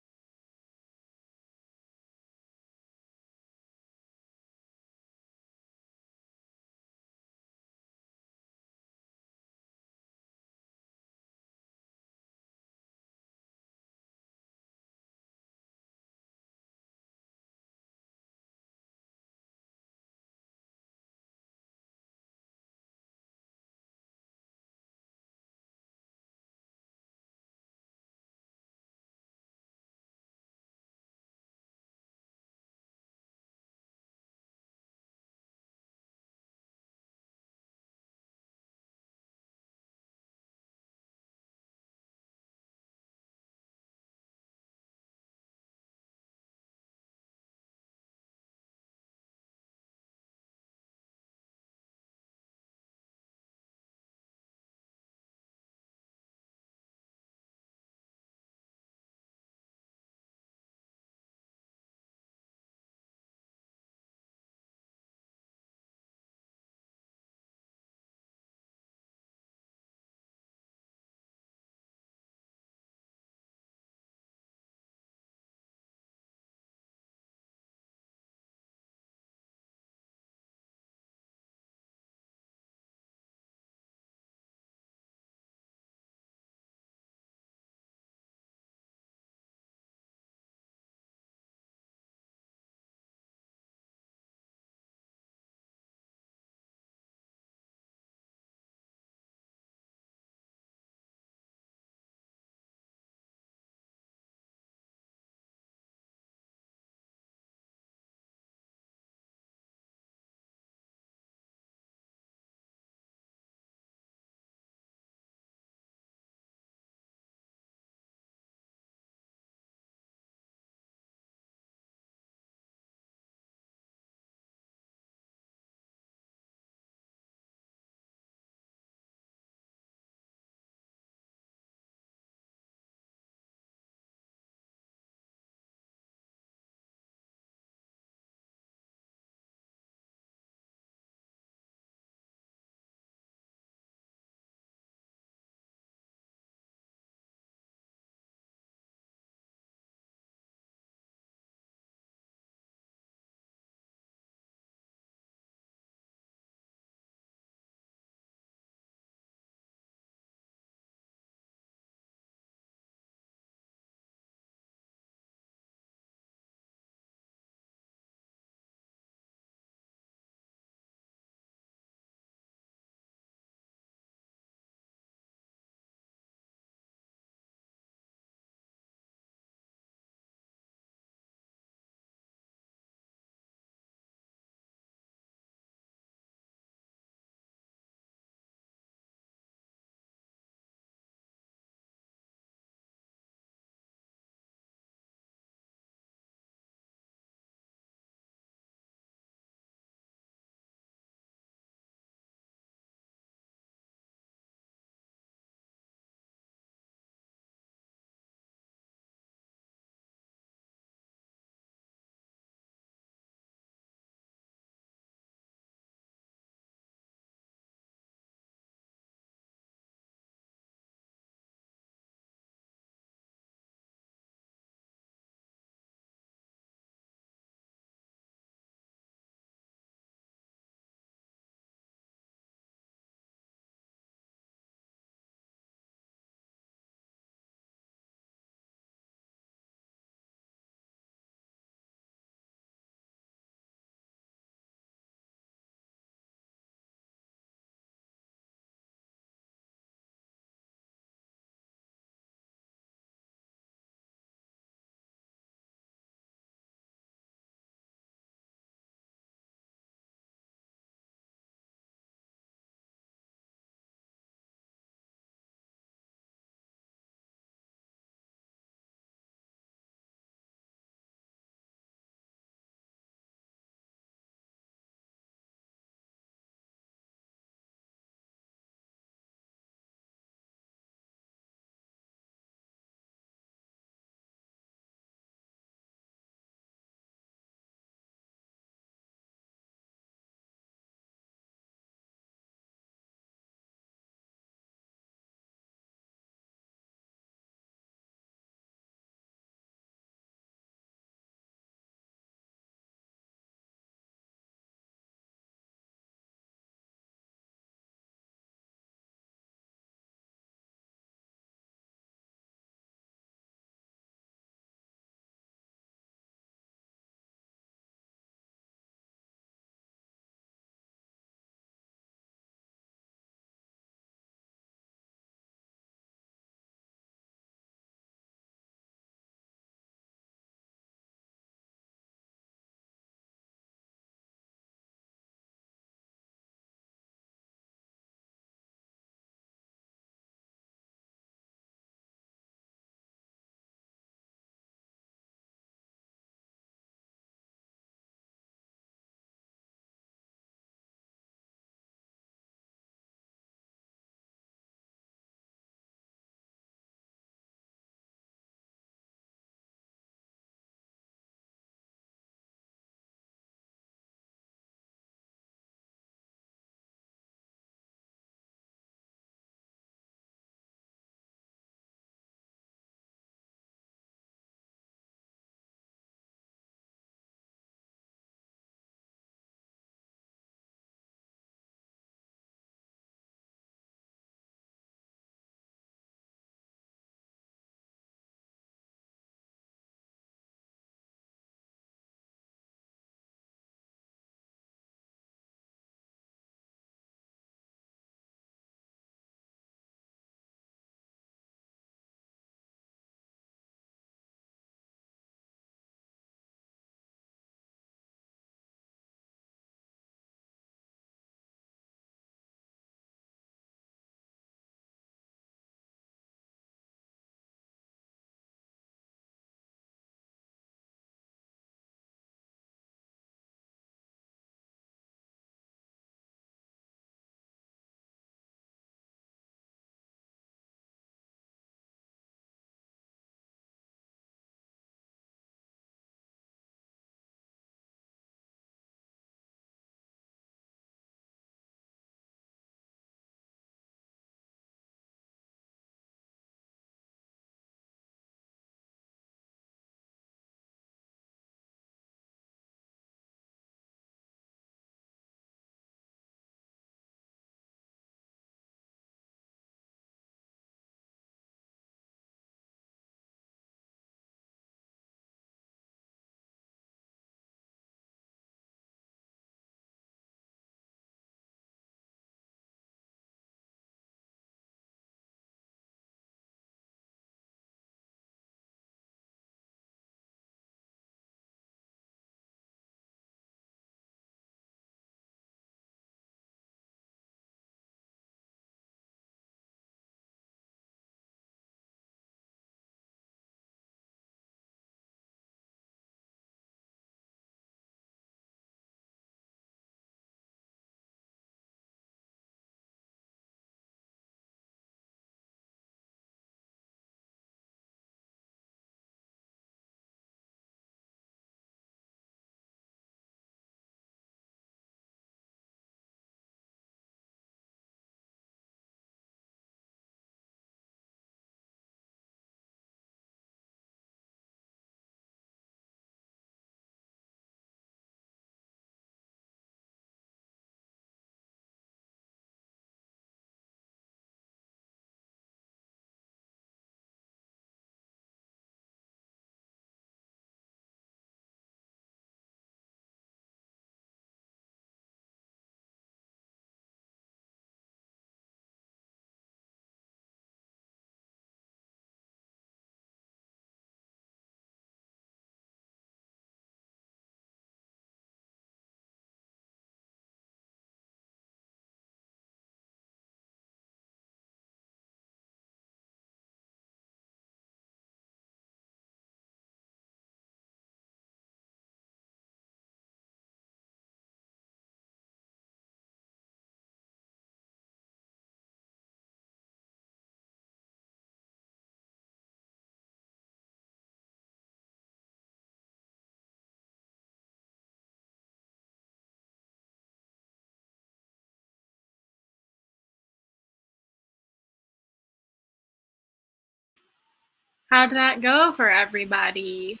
S1: How'd that go for everybody?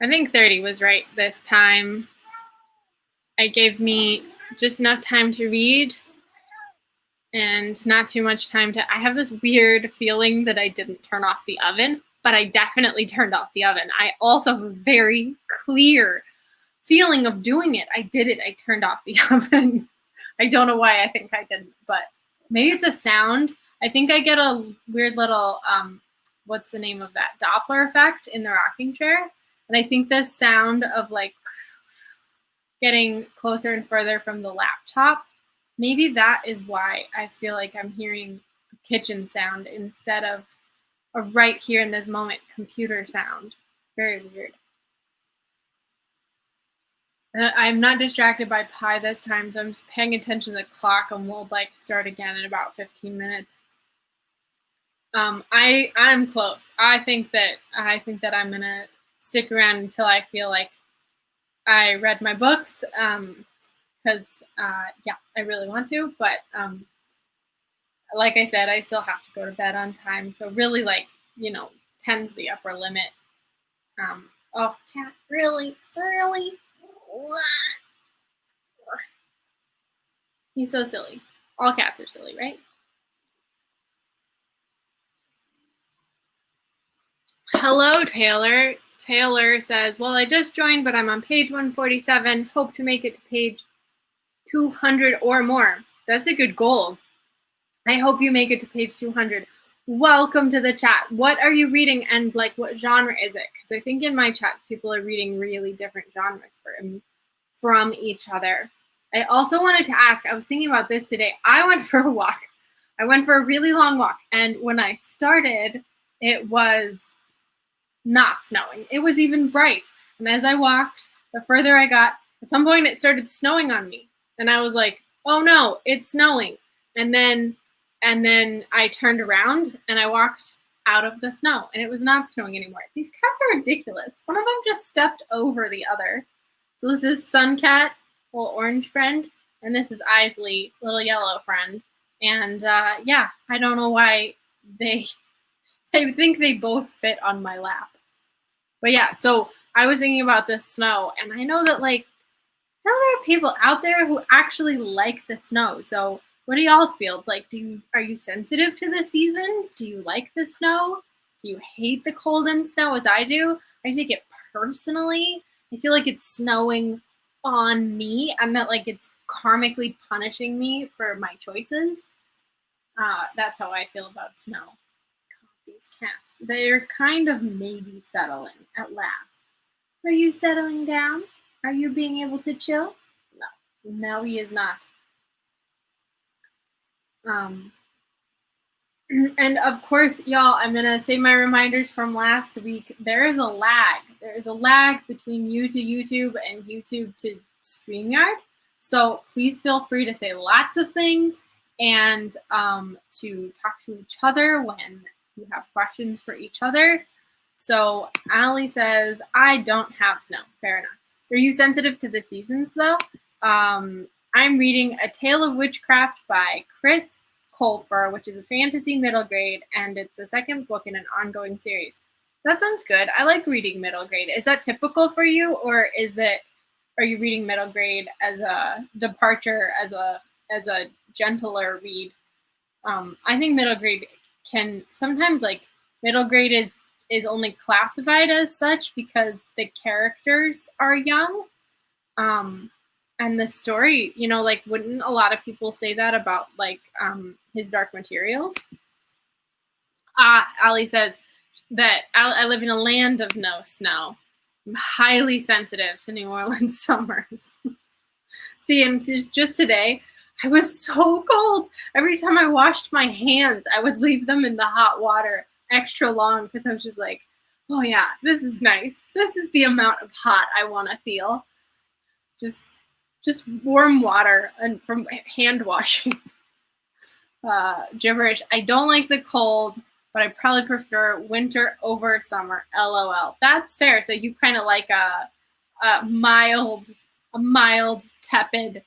S1: I think 30 was right this time. It gave me just enough time to read and not too much time to. I have this weird feeling that I didn't turn off the oven, but I definitely turned off the oven. I also have a very clear feeling of doing it. I did it. I turned off the oven. I don't know why I think I didn't, but maybe it's a sound. I think I get a weird little, what's the name of that? Doppler effect in the rocking chair. And I think the sound of like getting closer and further from the laptop, maybe that is why I feel like I'm hearing a kitchen sound instead of a right here in this moment computer sound. Very weird. I'm not distracted by pie this time, so I'm just paying attention to the clock, and we'll like start again in about 15 minutes. I'm close. I think that I'm gonna stick around until I feel like I read my books, because yeah, I really want to. But like I said, I still have to go to bed on time. So really, like 10's the upper limit. Oh, cat, really, really. He's so silly. All cats are silly, right? Hello, Taylor. Taylor says, well, I just joined, but I'm on page 147. Hope to make it to page 200 or more. That's a good goal. I hope you make it to page 200. Welcome to the chat. What are you reading, and like what genre is it? Because I think in my chats, people are reading really different genres from each other. I also wanted to ask, I was thinking about this today. I went for a walk. I went for a really long walk. And when I started, it was not snowing. It was even bright. And as I walked, the further I got, at some point it started snowing on me. And I was like, oh no, it's snowing. And then I turned around and I walked out of the snow, and it was not snowing anymore. These cats are ridiculous. One of them just stepped over the other. So this is Sun Cat, little orange friend, and this is Isley, little yellow friend. And yeah, I don't know why I think they both fit on my lap. But yeah, so I was thinking about the snow, and I know that like there are people out there who actually like the snow. So what do y'all feel? Like, are you sensitive to the seasons? Do you like the snow? Do you hate the cold and snow as I do? I take it personally. I feel like it's snowing on me. I'm not like it's karmically punishing me for my choices. That's how I feel about snow. God, these cats. They're kind of maybe settling at last. Are you settling down? Are you being able to chill? No, he is not. And of course, y'all, I'm going to say my reminders from last week. There is a lag. There is a lag between you to YouTube and YouTube to StreamYard. So please feel free to say lots of things and to talk to each other when you have questions for each other. So Allie says, I don't have snow. Fair enough. Are you sensitive to the seasons, though? I'm reading A Tale of Witchcraft by Chris Colfer, which is a fantasy middle grade, and it's the second book in an ongoing series. That sounds good. I like reading middle grade. Is that typical for you, or are you reading middle grade as a departure, as a gentler read? I think middle grade can sometimes, like, middle grade is only classified as such because the characters are young. And the story, like, wouldn't a lot of people say that about, like, his Dark Materials? Ali says that I live in a land of no snow. I'm highly sensitive to New Orleans summers. See, and just today, I was so cold. Every time I washed my hands, I would leave them in the hot water extra long because I was just like, oh yeah, this is nice. This is the amount of hot I want to feel. Just warm water and from hand washing. Gibberish. I don't like the cold, but I probably prefer winter over summer. LOL. That's fair. So you kind of like a mild, tepid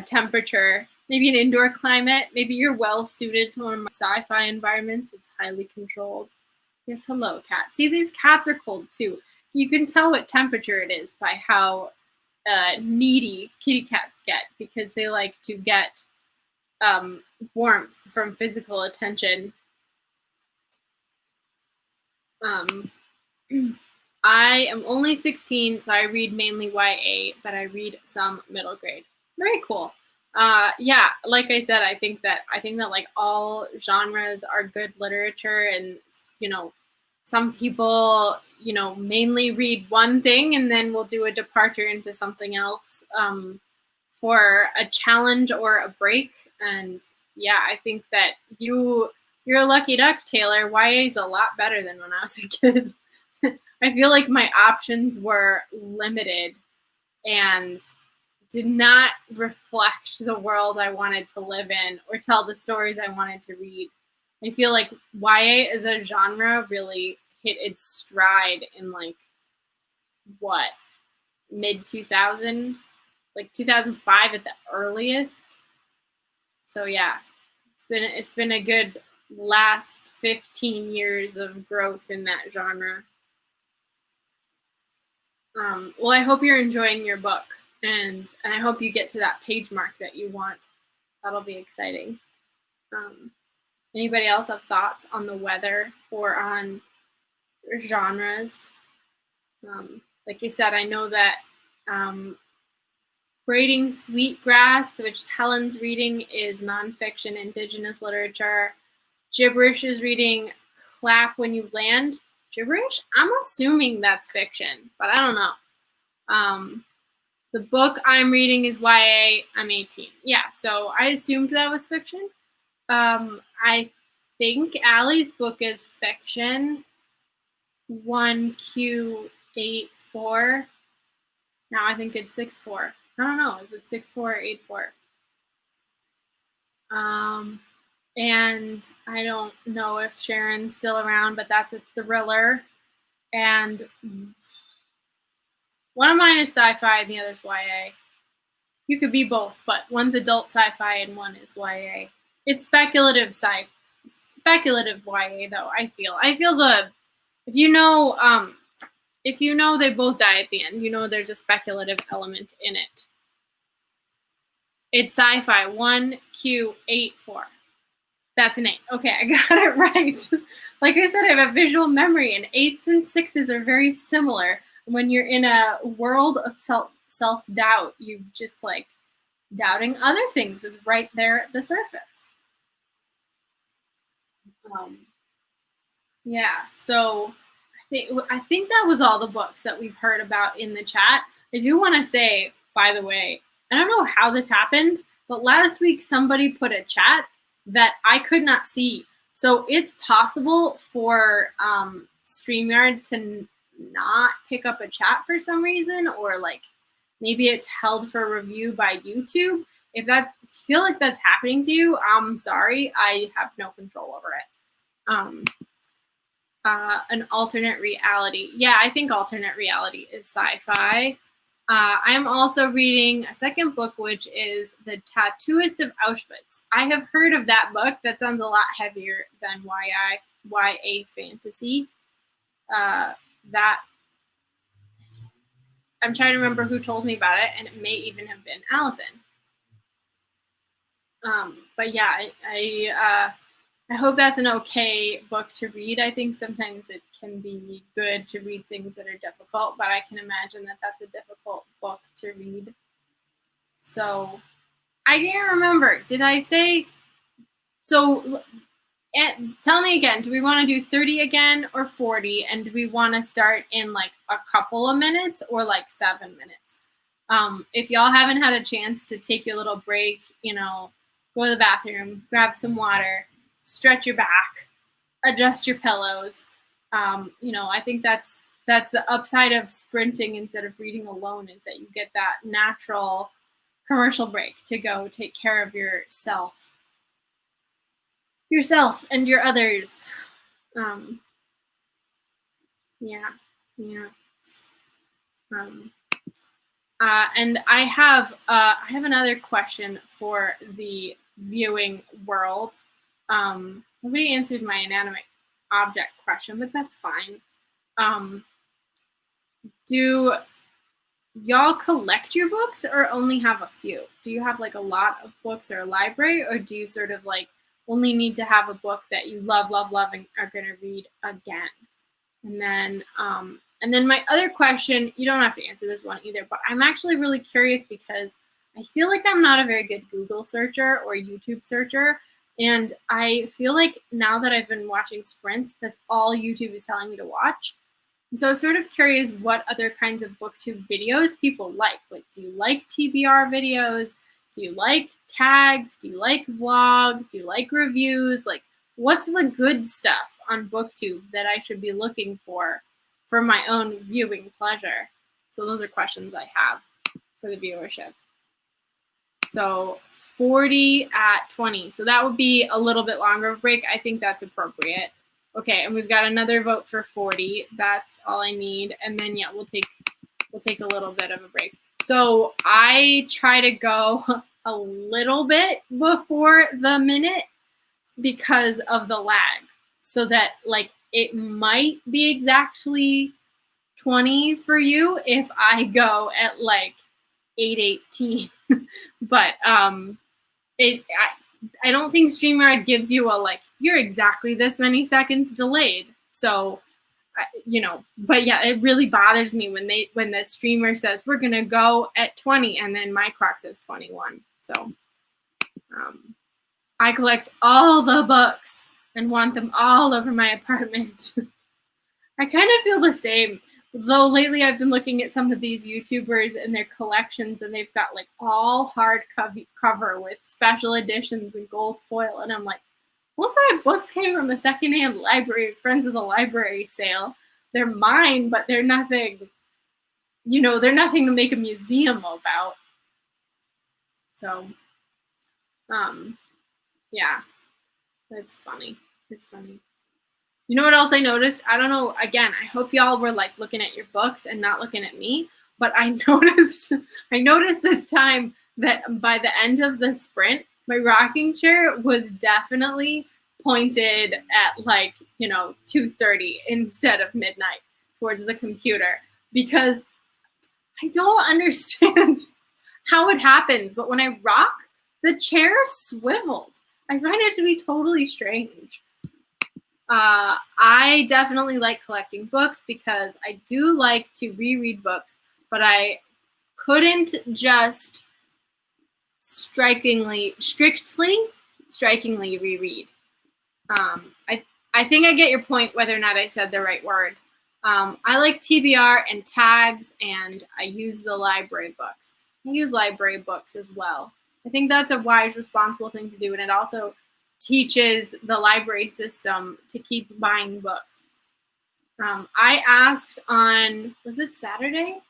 S1: temperature. Maybe an indoor climate. Maybe you're well suited to one of my sci-fi environments. It's highly controlled. Yes, hello, cat. See, these cats are cold too. You can tell what temperature it is by how needy kitty cats get because they like to get um, warmth from physical attention. Um, I am only 16, so I read mainly YA, but I read some middle grade. Very cool. Yeah, like I said, I think that like all genres are good literature, and some people mainly read one thing and then will do a departure into something else for a challenge or a break. And yeah, I think that you're a lucky duck, Taylor. YA is a lot better than when I was a kid. I feel like my options were limited and did not reflect the world I wanted to live in or tell the stories I wanted to read. I feel like YA as a genre really hit its stride in like what, mid 2000, like 2005 at the earliest. So yeah, it's been a good last 15 years of growth in that genre. Well, I hope you're enjoying your book, and I hope you get to that page mark that you want. That'll be exciting. Um, Anybody else have thoughts on the weather or on genres? Like you said, I know that Braiding Sweetgrass, which Helen's reading, is nonfiction Indigenous literature. Gibberish is reading Clap When You Land. Gibberish? I'm assuming that's fiction, but I don't know. The book I'm reading is YA. I'm 18. Yeah, so I assumed that was fiction. I think Allie's book is fiction. 1Q84. Now I think it's 64. I don't know. Is it 64 or 84? And I don't know if Sharon's still around, but that's a thriller. And one of mine is sci-fi and the other's YA. You could be both, but one's adult sci-fi and one is YA. It's speculative YA though. I feel if you know they both die at the end, there's a speculative element in it. It's sci-fi. 1Q84. That's an 8. Okay, I got it right. Like I said, I have a visual memory, and 8s and 6s are very similar. When you're in a world of self-doubt, you just like doubting other things is right there at the surface. Yeah, so I think that was all the books that we've heard about in the chat. I do want to say, by the way, I don't know how this happened, but last week somebody put a chat that I could not see. So it's possible for StreamYard to not pick up a chat for some reason, or like maybe it's held for review by YouTube. If that feel like that's happening to you, I'm sorry. I have no control over it. An alternate reality. Yeah, I think alternate reality is sci-fi. I'm also reading a second book, which is The Tattooist of Auschwitz. I have heard of that book. That sounds a lot heavier than YA fantasy. That I'm trying to remember who told me about it, and it may even have been Allison. But yeah, I hope that's an okay book to read. I think sometimes it can be good to read things that are difficult, but I can imagine that that's a difficult book to read. So I can't remember. Did I say? So tell me again, do we want to do 30 again or 40? And do we want to start in like a couple of minutes or like 7 minutes? If y'all haven't had a chance to take your little break, go to the bathroom, grab some water, stretch your back, adjust your pillows. I think that's the upside of sprinting instead of reading alone, is that you get that natural commercial break to go take care of yourself and your others. Yeah. And I have another question for the viewing world. Nobody answered my object question, but that's fine. Do y'all collect your books or only have a few? Do you have like a lot of books or a library, or do you sort of like only need to have a book that you love, love, love and are going to read again? And then my other question, you don't have to answer this one either, but I'm actually really curious because I feel like I'm not a very good Google searcher or YouTube searcher. And I feel like now that I've been watching sprints, that's all YouTube is telling me to watch. And so I was sort of curious what other kinds of booktube videos people like. Like, do you like TBR videos? Do you like tags? Do you like vlogs? Do you like reviews? Like, what's the good stuff on booktube that I should be looking for my own viewing pleasure? So those are questions I have for the viewership. So 40 at 20. So that would be a little bit longer of a break. I think that's appropriate. Okay, and we've got another vote for 40. That's all I need. And then yeah, we'll take a little bit of a break. So I try to go a little bit before the minute because of the lag. So that like it might be exactly 20 for you if I go at like 8:18. But I don't think StreamYard gives you a like you're exactly this many seconds delayed. So but yeah, it really bothers me when the streamer says we're gonna go at 20 and then my clock says 21. So I collect all the books and want them all over my apartment. I kind of feel the same. Though lately I've been looking at some of these YouTubers and their collections, and they've got like all hard cover with special editions and gold foil, and I'm like, most of my books came from a secondhand library, Friends of the Library sale. They're mine, but they're nothing, they're nothing to make a museum about. So, yeah, that's funny. It's funny. You know what else I noticed? I don't know. Again, I hope y'all were like looking at your books and not looking at me. But I noticed this time that by the end of the sprint, my rocking chair was definitely pointed at like 2:30 instead of midnight towards the computer, because I don't understand how it happens. But when I rock, the chair swivels. I find it to be totally strange. I definitely like collecting books because I do like to reread books, but I couldn't just strikingly reread. I think I get your point whether or not I said the right word. I like TBR and tags, and I use the library books. I use library books as well. I think that's a wise, responsible thing to do, and it also teaches the library system to keep buying books. I asked on, was it Saturday?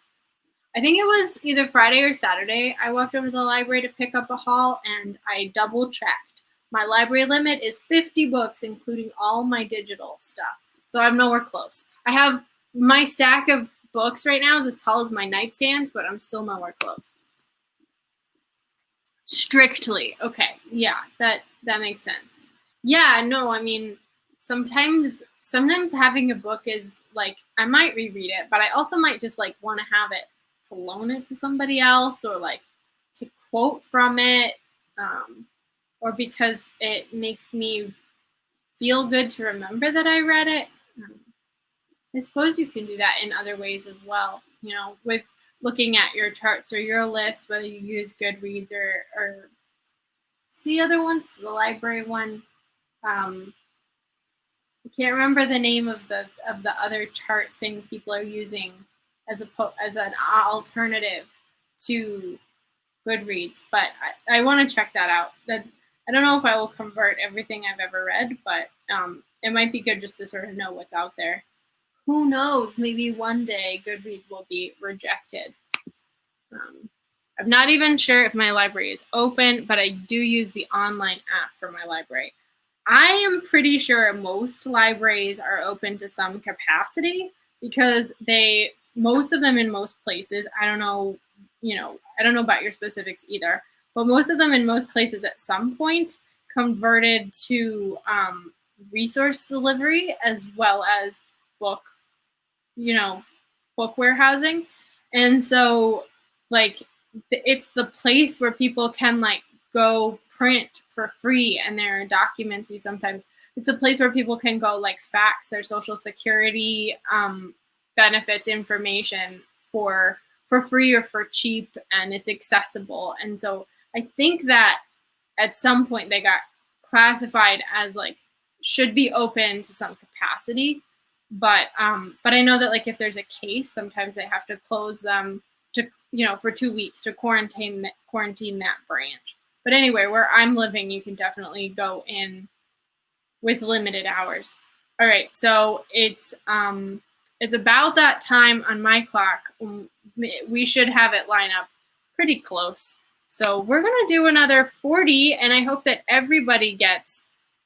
S1: I think it was either Friday or Saturday. I walked over to the library to pick up a haul, and I double checked. My library limit is 50 books, including all my digital stuff. So I'm nowhere close. I have my stack of books right now is as tall as my nightstand, but I'm still nowhere close. Strictly. Okay. Yeah, that makes sense. Yeah, no, I mean, sometimes having a book is like, I might reread it, but I also might just like want to have it to loan it to somebody else, or like to quote from it, or because it makes me feel good to remember that I read it. I suppose you can do that in other ways as well, with looking at your charts or your list, whether you use Goodreads or the other ones, the library one. I can't remember the name of the other chart thing people are using as an alternative to Goodreads, but I want to check that out. I don't know if I will convert everything I've ever read, but it might be good just to sort of know what's out there. Who knows? Maybe one day Goodreads will be rejected. I'm not even sure if my library is open, but I do use the online app for my library. I am pretty sure most libraries are open to some capacity because most of them in most places, I don't know about your specifics either, but most of them in most places at some point converted to resource delivery as well as book, you know, book warehousing. And so, like, it's the place where people can, like, go print for free, and there are documents you sometimes it's a place where people can go, like, fax their social security benefits information for free or for cheap, and it's accessible. And so I think that at some point they got classified as, like, should be open to some capacity. But I know that, like, if there's a case, sometimes they have to close them to, for 2 weeks to quarantine that branch. But anyway, where I'm living, you can definitely go in with limited hours. All right, so it's about that time on my clock. We should have it line up pretty close. So we're gonna do another 40, and I hope that everybody gets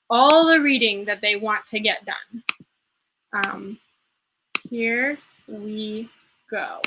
S1: all the reading that they want to get done. Here we go.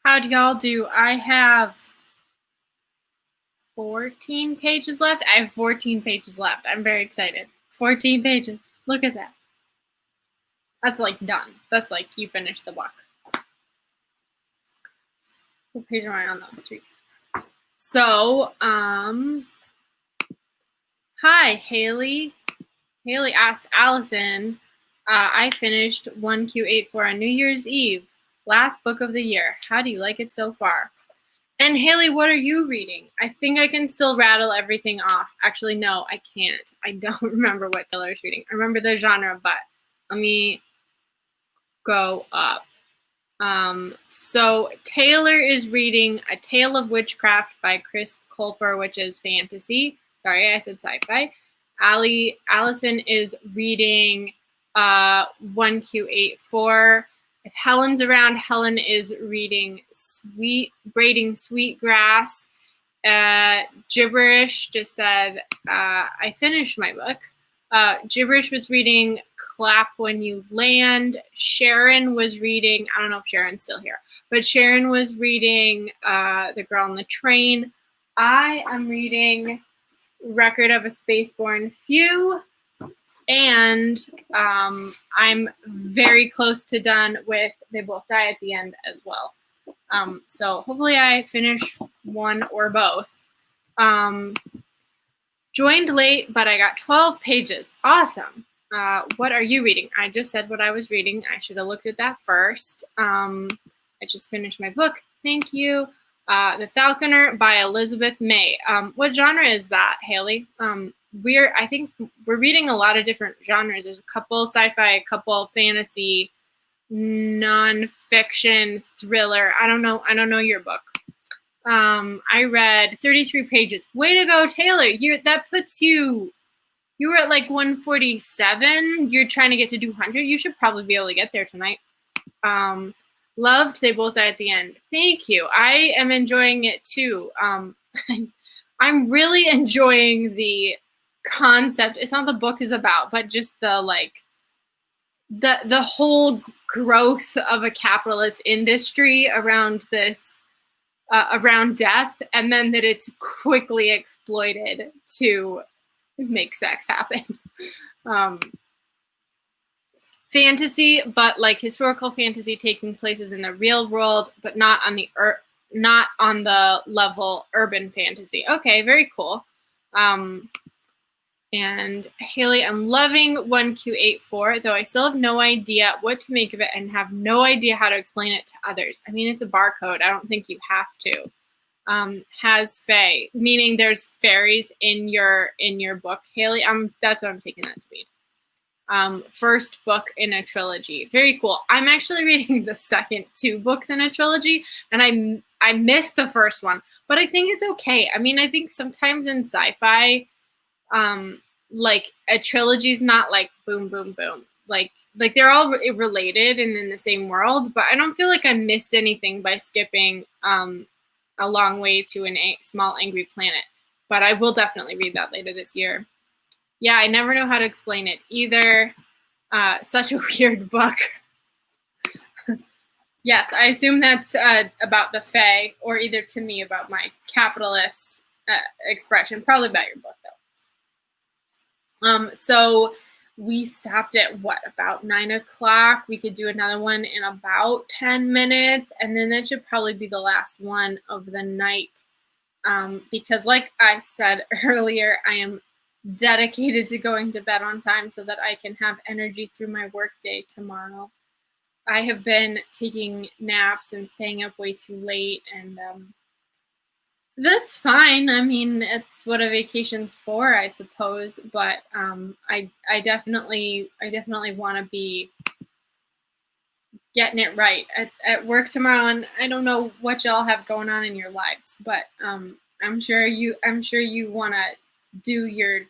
S1: How'd y'all do? I have 14 pages left. I have 14 pages left. I'm very excited. 14 pages. Look at that. That's like done. That's like you finished the book. What page am I on though? 3. So, hi, Haley. Haley asked Allison, I finished 1Q84 on New Year's Eve, last book of the year. How do you like it so far? And Haley, what are you reading? I think I can still rattle everything off. Actually, no, I can't. I don't remember what Taylor's reading. I remember the genre, but let me go up. So Taylor is reading A Tale of Witchcraft by Chris Colfer, which is fantasy. Sorry, I said sci-fi. Allison is reading 1Q84. If Helen's around, Helen is reading Braiding Sweetgrass. Gibberish just said, I finished my book. Gibberish was reading Clap When You Land. Sharon was reading, I don't know if Sharon's still here, but Sharon was reading The Girl on the Train. I am reading Record of a Spaceborne Few. And I'm very close to done with They Both Die at the End as well. So hopefully I finish one or both. Joined late, but I got 12 pages. Awesome. What are you reading? I just said what I was reading. I should have looked at that first. I just finished my book. Thank you. The Falconer by Elizabeth May. What genre is that, Haley? I think we're reading a lot of different genres. There's a couple sci-fi, a couple fantasy, nonfiction, thriller. I don't know your book. I read 33 pages. Way to go, Taylor. That puts you were at like 147. You're trying to get to 200. You should probably be able to get there tonight. Loved They Both Die at the End. Thank you. I am enjoying it too. I'm really enjoying the concept. It's not the book is about, but just the whole growth of a capitalist industry around this, around death, and then that it's quickly exploited to make sex happen. Fantasy, but like historical fantasy taking places in the real world, but not on the level urban fantasy. Okay, very cool. And Haley, I'm loving 1Q84, though I still have no idea what to make of it and have no idea how to explain it to others. I mean, it's a barcode. I don't think you have to. Has fae, meaning there's fairies in your book, Haley. That's what I'm taking that to mean. First book in a trilogy. Very cool. I'm actually reading the second 2 books in a trilogy, and I missed the first one, but I think it's okay. I mean, I think sometimes in sci-fi, like a trilogy is not like boom, boom, boom. Like they're all related and in the same world, but I don't feel like I missed anything by skipping A Long Way to a Small Angry Planet. But I will definitely read that later this year. Yeah, I never know how to explain it either. Such a weird book. Yes, I assume that's about the fae, or either to me about my capitalist expression. Probably about your book, though. So we stopped at what, about 9 o'clock? We could do another one in about 10 minutes, and then that should probably be the last one of the night. Because like I said earlier, I am dedicated to going to bed on time so that I can have energy through my workday tomorrow. I have been taking naps and staying up way too late, and that's fine. I mean, it's what a vacation's for, I suppose. But I definitely want to be getting it right at work tomorrow. And I don't know what y'all have going on in your lives, but I'm sure you want to do your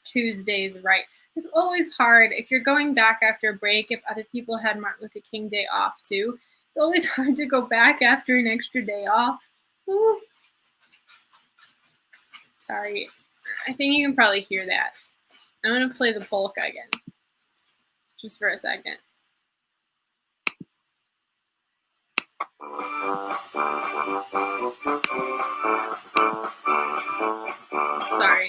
S1: Tuesdays right. It's always hard if you're going back after a break. If other people had Martin Luther King Day off too, it's always hard to go back after an extra day off. Ooh. Sorry, I think you can probably hear that. I'm going to play the polka again, just for a second. Sorry.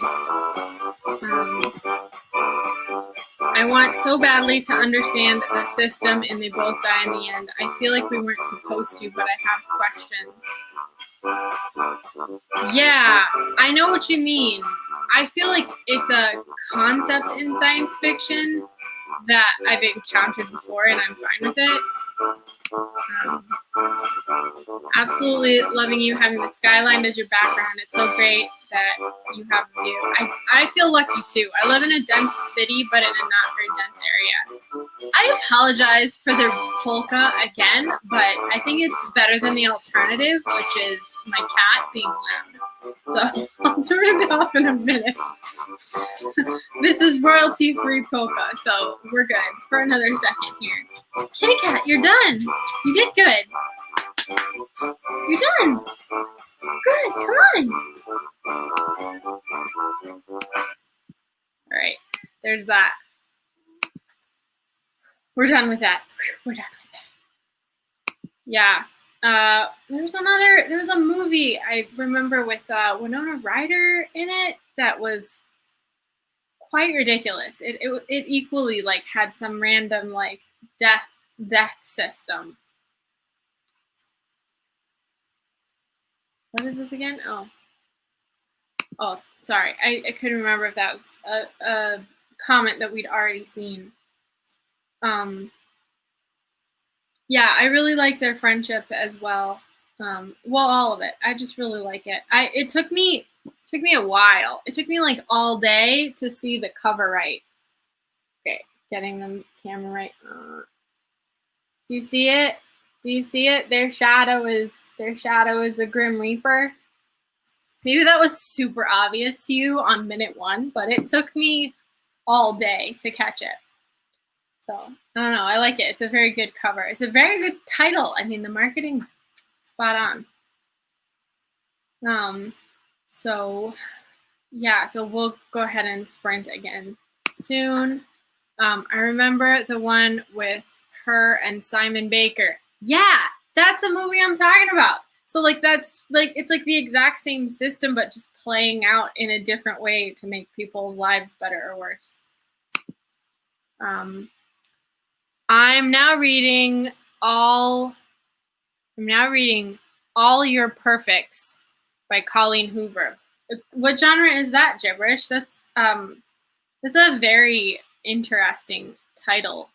S1: I want so badly to understand the system and they both die in the end. I feel like we weren't supposed to, but I have questions. Yeah, I know what you mean. I feel like it's a concept in science fiction that I've encountered before and I'm fine with it. Absolutely loving you having the skyline as your background. It's so great that you have a view. I feel lucky too. I live in a dense city, but in a not very dense area. I apologize for the polka again, but I think it's better than the alternative, which is my cat being loud. So I'll turn it off in a minute. This is royalty-free polka, so we're good for another second here. Kitty cat, you're done. You did good. You're done. Good, come on. All right, there's that. We're done with that. We're done with that. Yeah. There was a movie I remember with Winona Ryder in it that was quite ridiculous. It equally like had some random like death system. What is this again? Oh, sorry. I couldn't remember if that was a comment that we'd already seen. Yeah, I really like their friendship as well. Well, all of it. I just really like it. It took me a while. It took me like all day to see the cover right. Okay, getting the camera right. Do you see it? Do you see it? Their shadow is the Grim Reaper. Maybe that was super obvious to you on minute 1, but it took me all day to catch it. So, I don't know. I like it. It's a very good cover. It's a very good title. I mean, the marketing, spot on. So, yeah. So, we'll go ahead and sprint again soon. I remember the one with her and Simon Baker. Yeah, that's a movie I'm talking about. So, like, that's, like, it's like the exact same system, but just playing out in a different way to make people's lives better or worse. I'm now reading All Your Perfects by Colleen Hoover. What genre is that, gibberish? That's a very interesting title.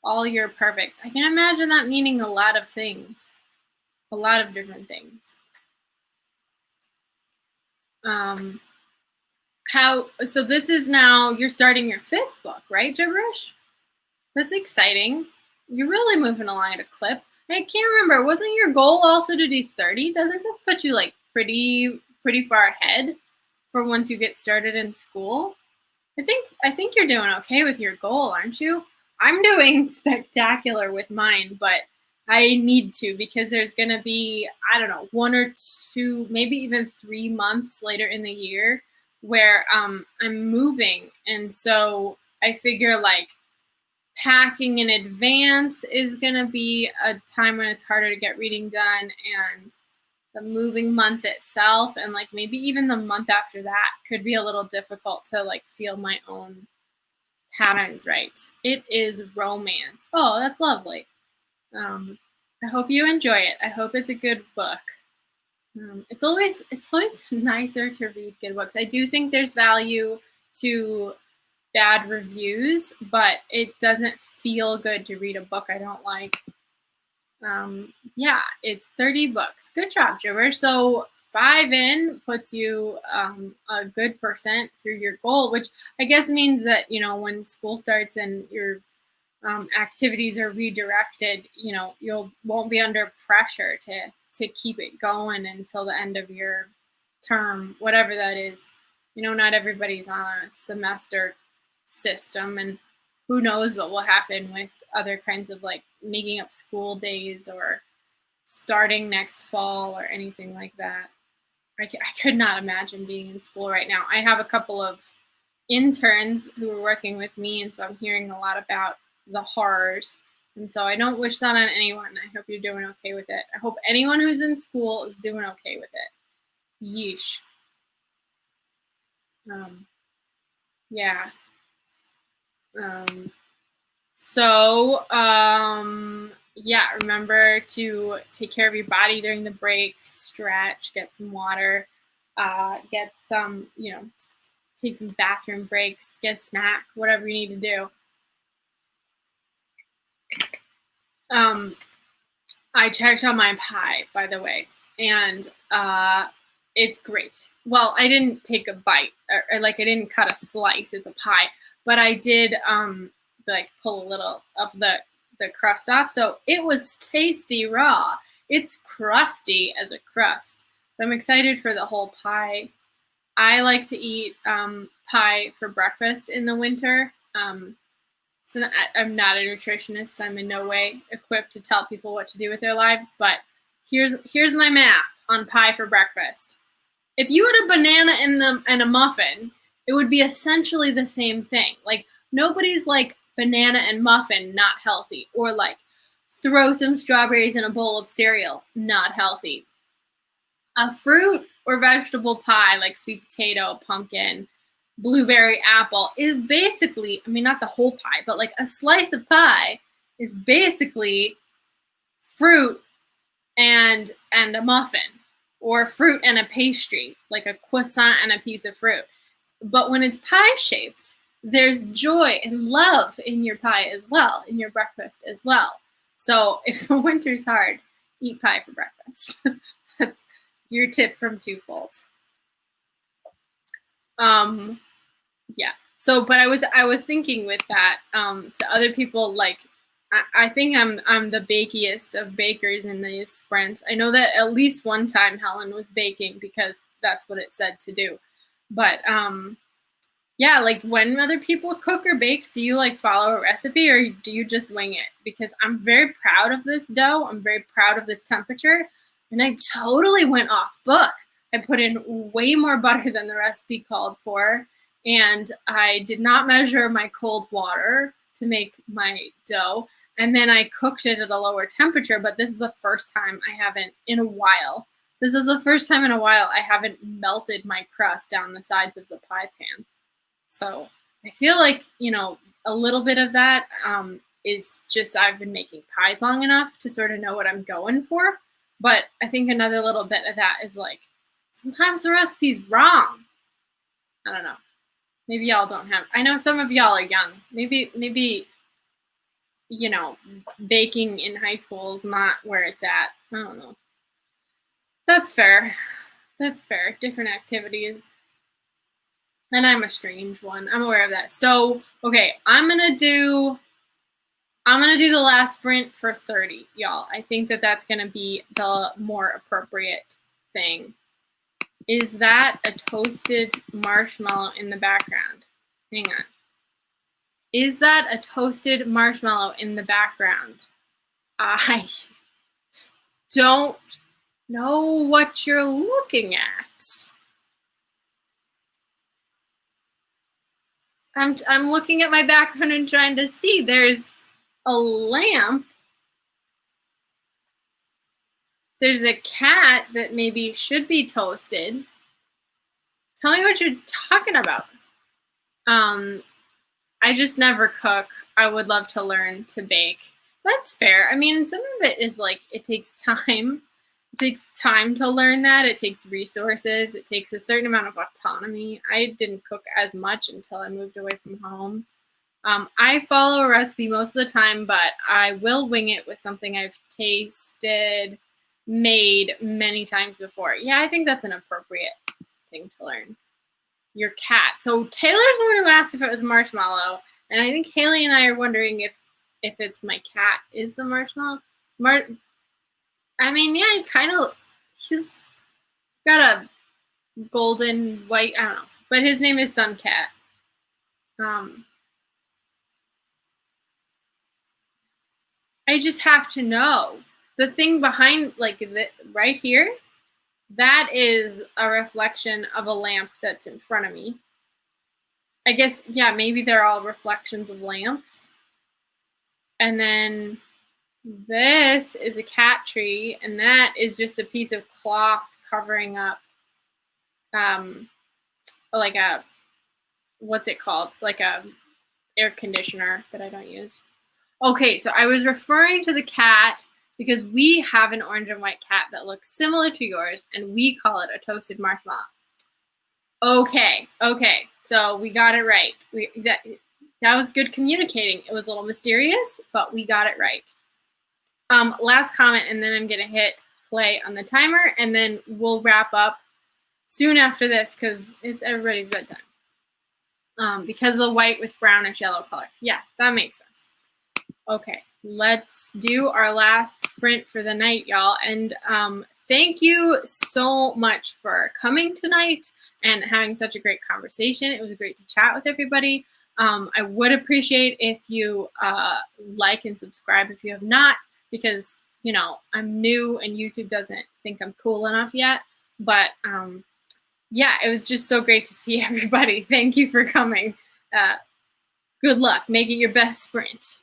S1: All Your Perfects. I can imagine that meaning a lot of things. A lot of different things. So this is now, you're starting your 5th book, right, gibberish? That's exciting. You're really moving along at a clip. I can't remember. Wasn't your goal also to do 30? Doesn't this put you like pretty far ahead for once you get started in school? I think you're doing okay with your goal, aren't you? I'm doing spectacular with mine, but I need to because there's going to be, I don't know, 1 or 2, maybe even 3 months later in the year where I'm moving. And so I figure like packing in advance is going to be a time when it's harder to get reading done, and the moving month itself and like maybe even the month after that could be a little difficult to like feel my own patterns right. It is romance. Oh, that's lovely. I hope you enjoy it. I hope it's a good book. It's always nicer to read good books. I do think there's value to bad reviews, but it doesn't feel good to read a book I don't like. Yeah, it's 30 books. Good job, gibberish. So 5 in puts you a good percent through your goal, which I guess means that, you know, when school starts and your activities are redirected, you know, won't be under pressure to keep it going until the end of your term, whatever that is. You know, not everybody's on a semester system, and who knows what will happen with other kinds of like making up school days or starting next fall or anything like that. I could not imagine being in school right now. I have a couple of interns who are working with me, and so I'm hearing a lot about the horrors And so I don't wish that on anyone. I hope you're doing okay with it. I hope anyone who's in school is doing okay with it. Yeesh. Yeah. Yeah, remember to take care of your body during the break, stretch, get some water, get some, take some bathroom breaks, get a snack, whatever you need to do. I checked on my pie, by the way, and it's great. Well, I didn't take a bite, or like I didn't cut a slice. It's a pie, but I did like pull a little of the crust off, so it was tasty raw. It's crusty as a crust. So I'm excited for the whole pie. I like to eat pie for breakfast in the winter. So I'm not a nutritionist. I'm in no way equipped to tell people what to do with their lives, but here's my math on pie for breakfast. If you had a banana and a muffin, it would be essentially the same thing. Like, nobody's like banana and muffin, not healthy, or like throw some strawberries in a bowl of cereal, not healthy. A fruit or vegetable pie like sweet potato, pumpkin, blueberry, apple is basically, I mean, not the whole pie, but like a slice of pie is basically fruit and a muffin, or fruit and a pastry, like a croissant and a piece of fruit. But when it's pie shaped, there's joy and love in your pie as well, in your breakfast as well. So if the winter's hard, eat pie for breakfast. That's your tip from Twofold. Yeah. So, but I was thinking with that, to other people, like, I think I'm the bakiest of bakers in these sprints. I know that at least one time Helen was baking because that's what it said to do. But yeah, like when other people cook or bake, do you like follow a recipe or do you just wing it? Because I'm very proud of this dough. I'm very proud of this temperature, and I totally went off book. I put in way more butter than the recipe called for, and I did not measure my cold water to make my dough. And then I cooked it at a lower temperature, but this is the first time I haven't in a while. This is the first time in a while I haven't melted my crust down the sides of the pie pan. So I feel like, a little bit of that is just I've been making pies long enough to sort of know what I'm going for. But I think another little bit of that is like, sometimes the recipe's wrong. I don't know. Maybe y'all don't have, I know some of y'all are young. Maybe, baking in high school is not where it's at. I don't know. That's fair. That's fair. Different activities. And I'm a strange one. I'm aware of that. So, okay, I'm gonna do the last sprint for 30, y'all. I think that that's gonna be the more appropriate thing. Is that a toasted marshmallow in the background? Hang on. Is that a toasted marshmallow in the background? I don't know what you're looking at. I'm looking at my background and trying to see. There's a lamp. There's a cat that maybe should be toasted. Tell me what you're talking about. I just never cook. I would love to learn to bake. That's fair. I mean, some of it is like, it takes time. It takes time to learn that. It takes resources. It takes a certain amount of autonomy. I didn't cook as much until I moved away from home. I follow a recipe most of the time, but I will wing it with something I've made many times before. Yeah, I think that's an appropriate thing to learn. Your cat. So Taylor's the one who asked if it was marshmallow, and I think Haley and I are wondering if it's my cat is the marshmallow. I mean, yeah, he's got a golden white, I don't know, but his name is Suncat. I just have to know. The thing behind, like, right here, that is a reflection of a lamp that's in front of me. I guess, yeah, maybe they're all reflections of lamps. And then this is a cat tree, and that is just a piece of cloth covering up like a, what's it called? Like a air conditioner that I don't use. Okay, so I was referring to the cat because we have an orange and white cat that looks similar to yours, and we call it a toasted marshmallow. Okay, so we got it right. That was good communicating. It was a little mysterious, but we got it right. Last comment, and then I'm gonna hit play on the timer, and then we'll wrap up soon after this because it's everybody's bedtime. Because of the white with brownish yellow color. Yeah, that makes sense. Okay, let's do our last sprint for the night, y'all. And thank you so much for coming tonight and having such a great conversation. It was great to chat with everybody. I would appreciate if you like and subscribe if you have not, because, you know, I'm new and YouTube doesn't think I'm cool enough yet. But yeah, it was just so great to see everybody. Thank you for coming. Good luck. Make it your best sprint.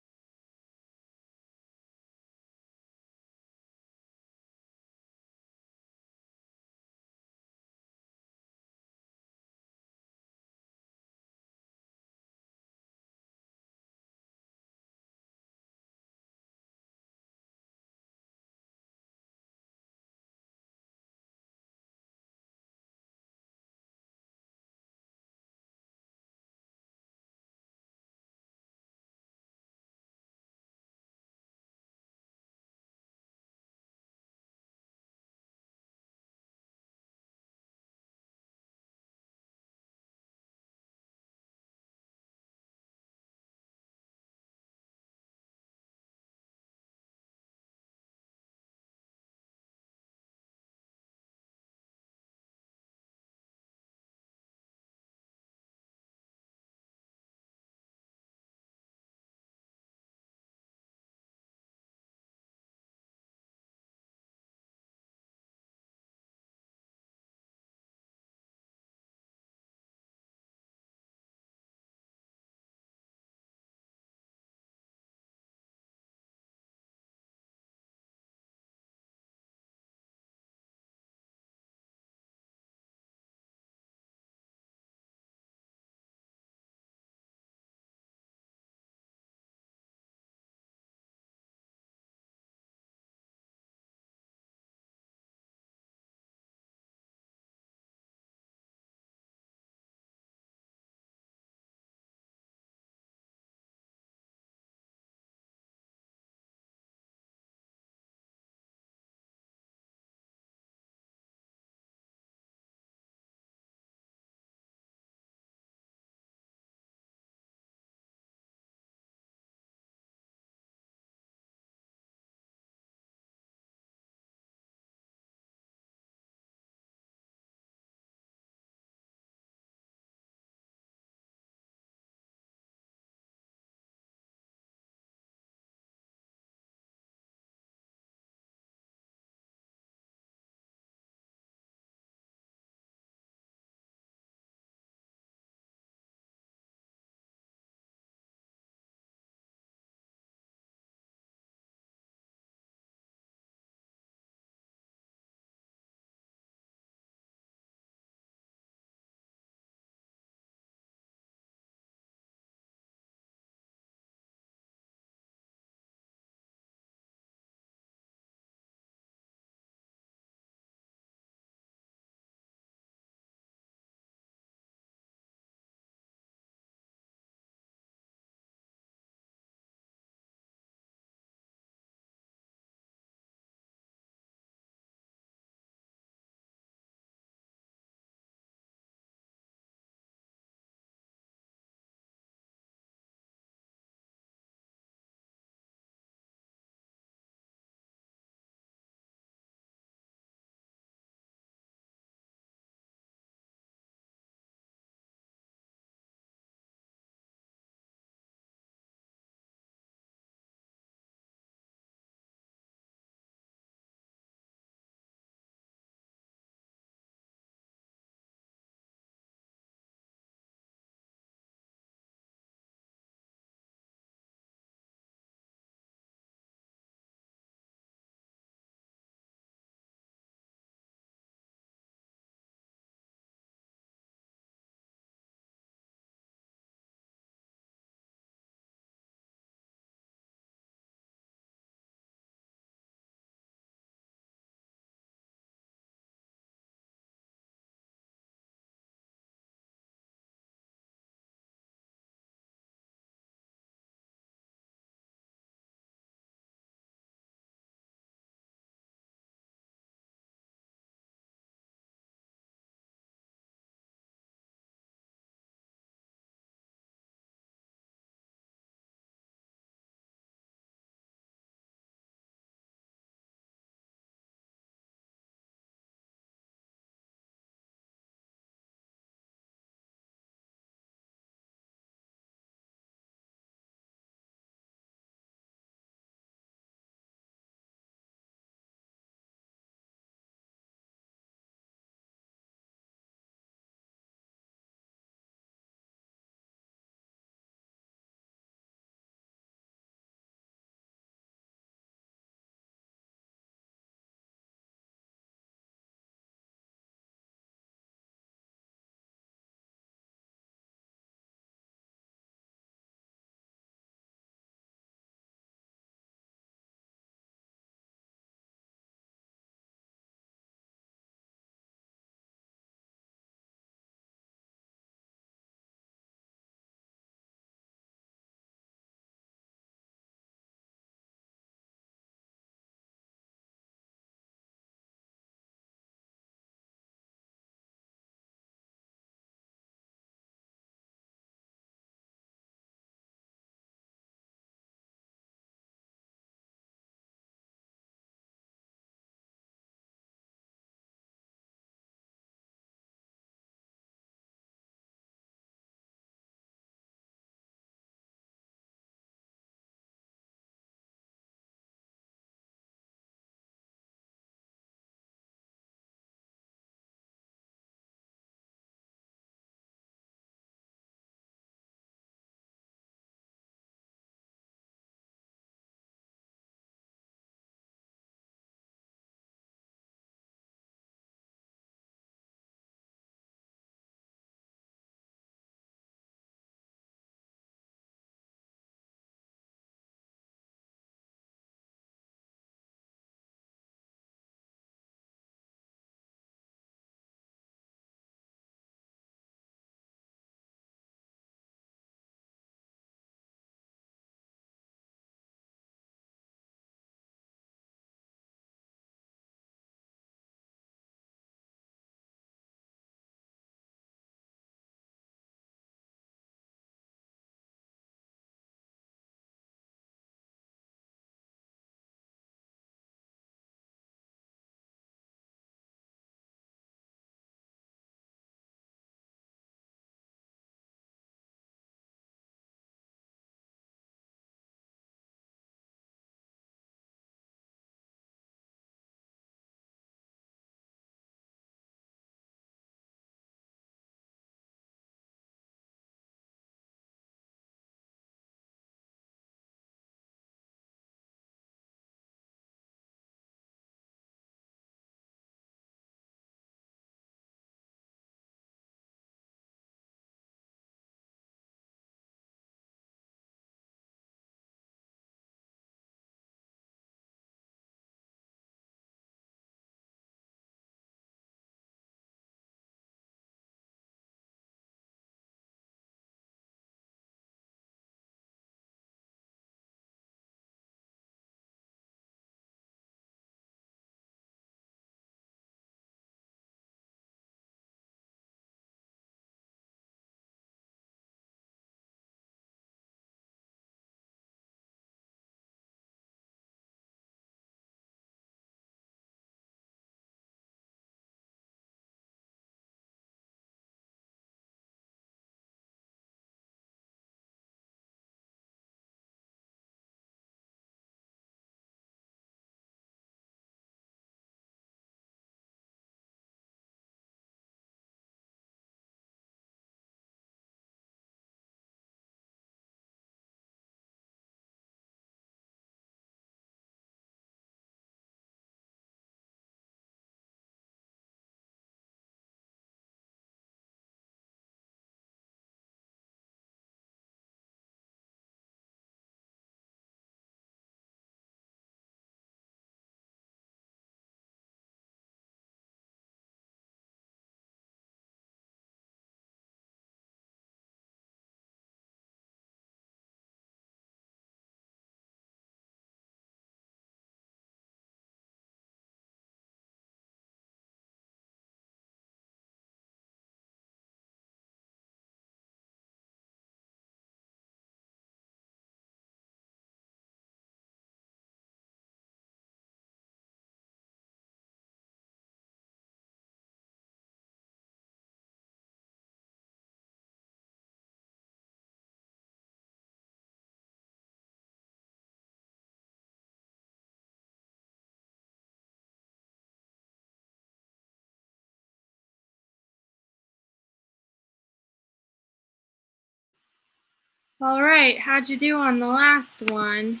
S1: All right, how'd you do on the last one?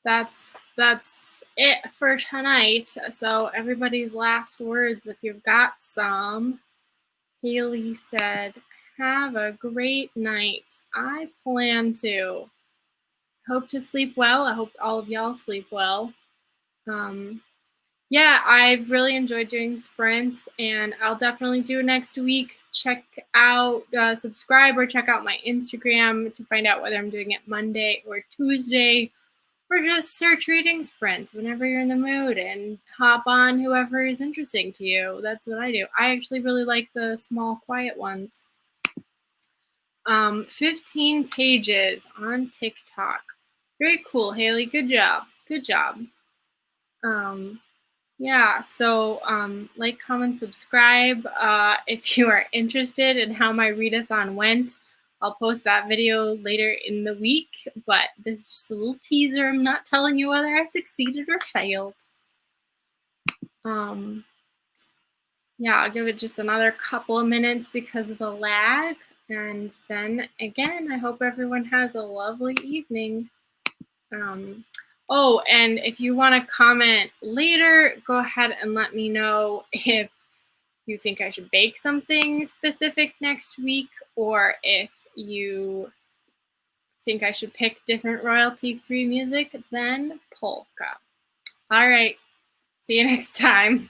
S1: That's it for tonight. So everybody's last words, if you've got some. Haley said, "Have a great night. I plan to. Hope to sleep well. I hope all of y'all sleep well." Um, yeah, I've really enjoyed doing sprints, and I'll definitely do it next week. Check out, subscribe or check out my Instagram to find out whether I'm doing it Monday or Tuesday, or just search reading sprints whenever you're in the mood and hop on whoever is interesting to you. That's what I do. I actually really like the small, quiet ones. 15 pages on TikTok. Very cool, Haley. Good job. Good job. Um, yeah, so like, comment, subscribe. If you are interested in how my readathon went, I'll post that video later in the week, but this is just a little teaser. I'm not telling you whether I succeeded or failed. Yeah, I'll give it just another couple of minutes because of the lag. And then again, I hope everyone has a lovely evening. Oh, and if you want to comment later, go ahead and let me know if you think I should bake something specific next week, or if you think I should pick different royalty-free music than polka. All right, see you next time.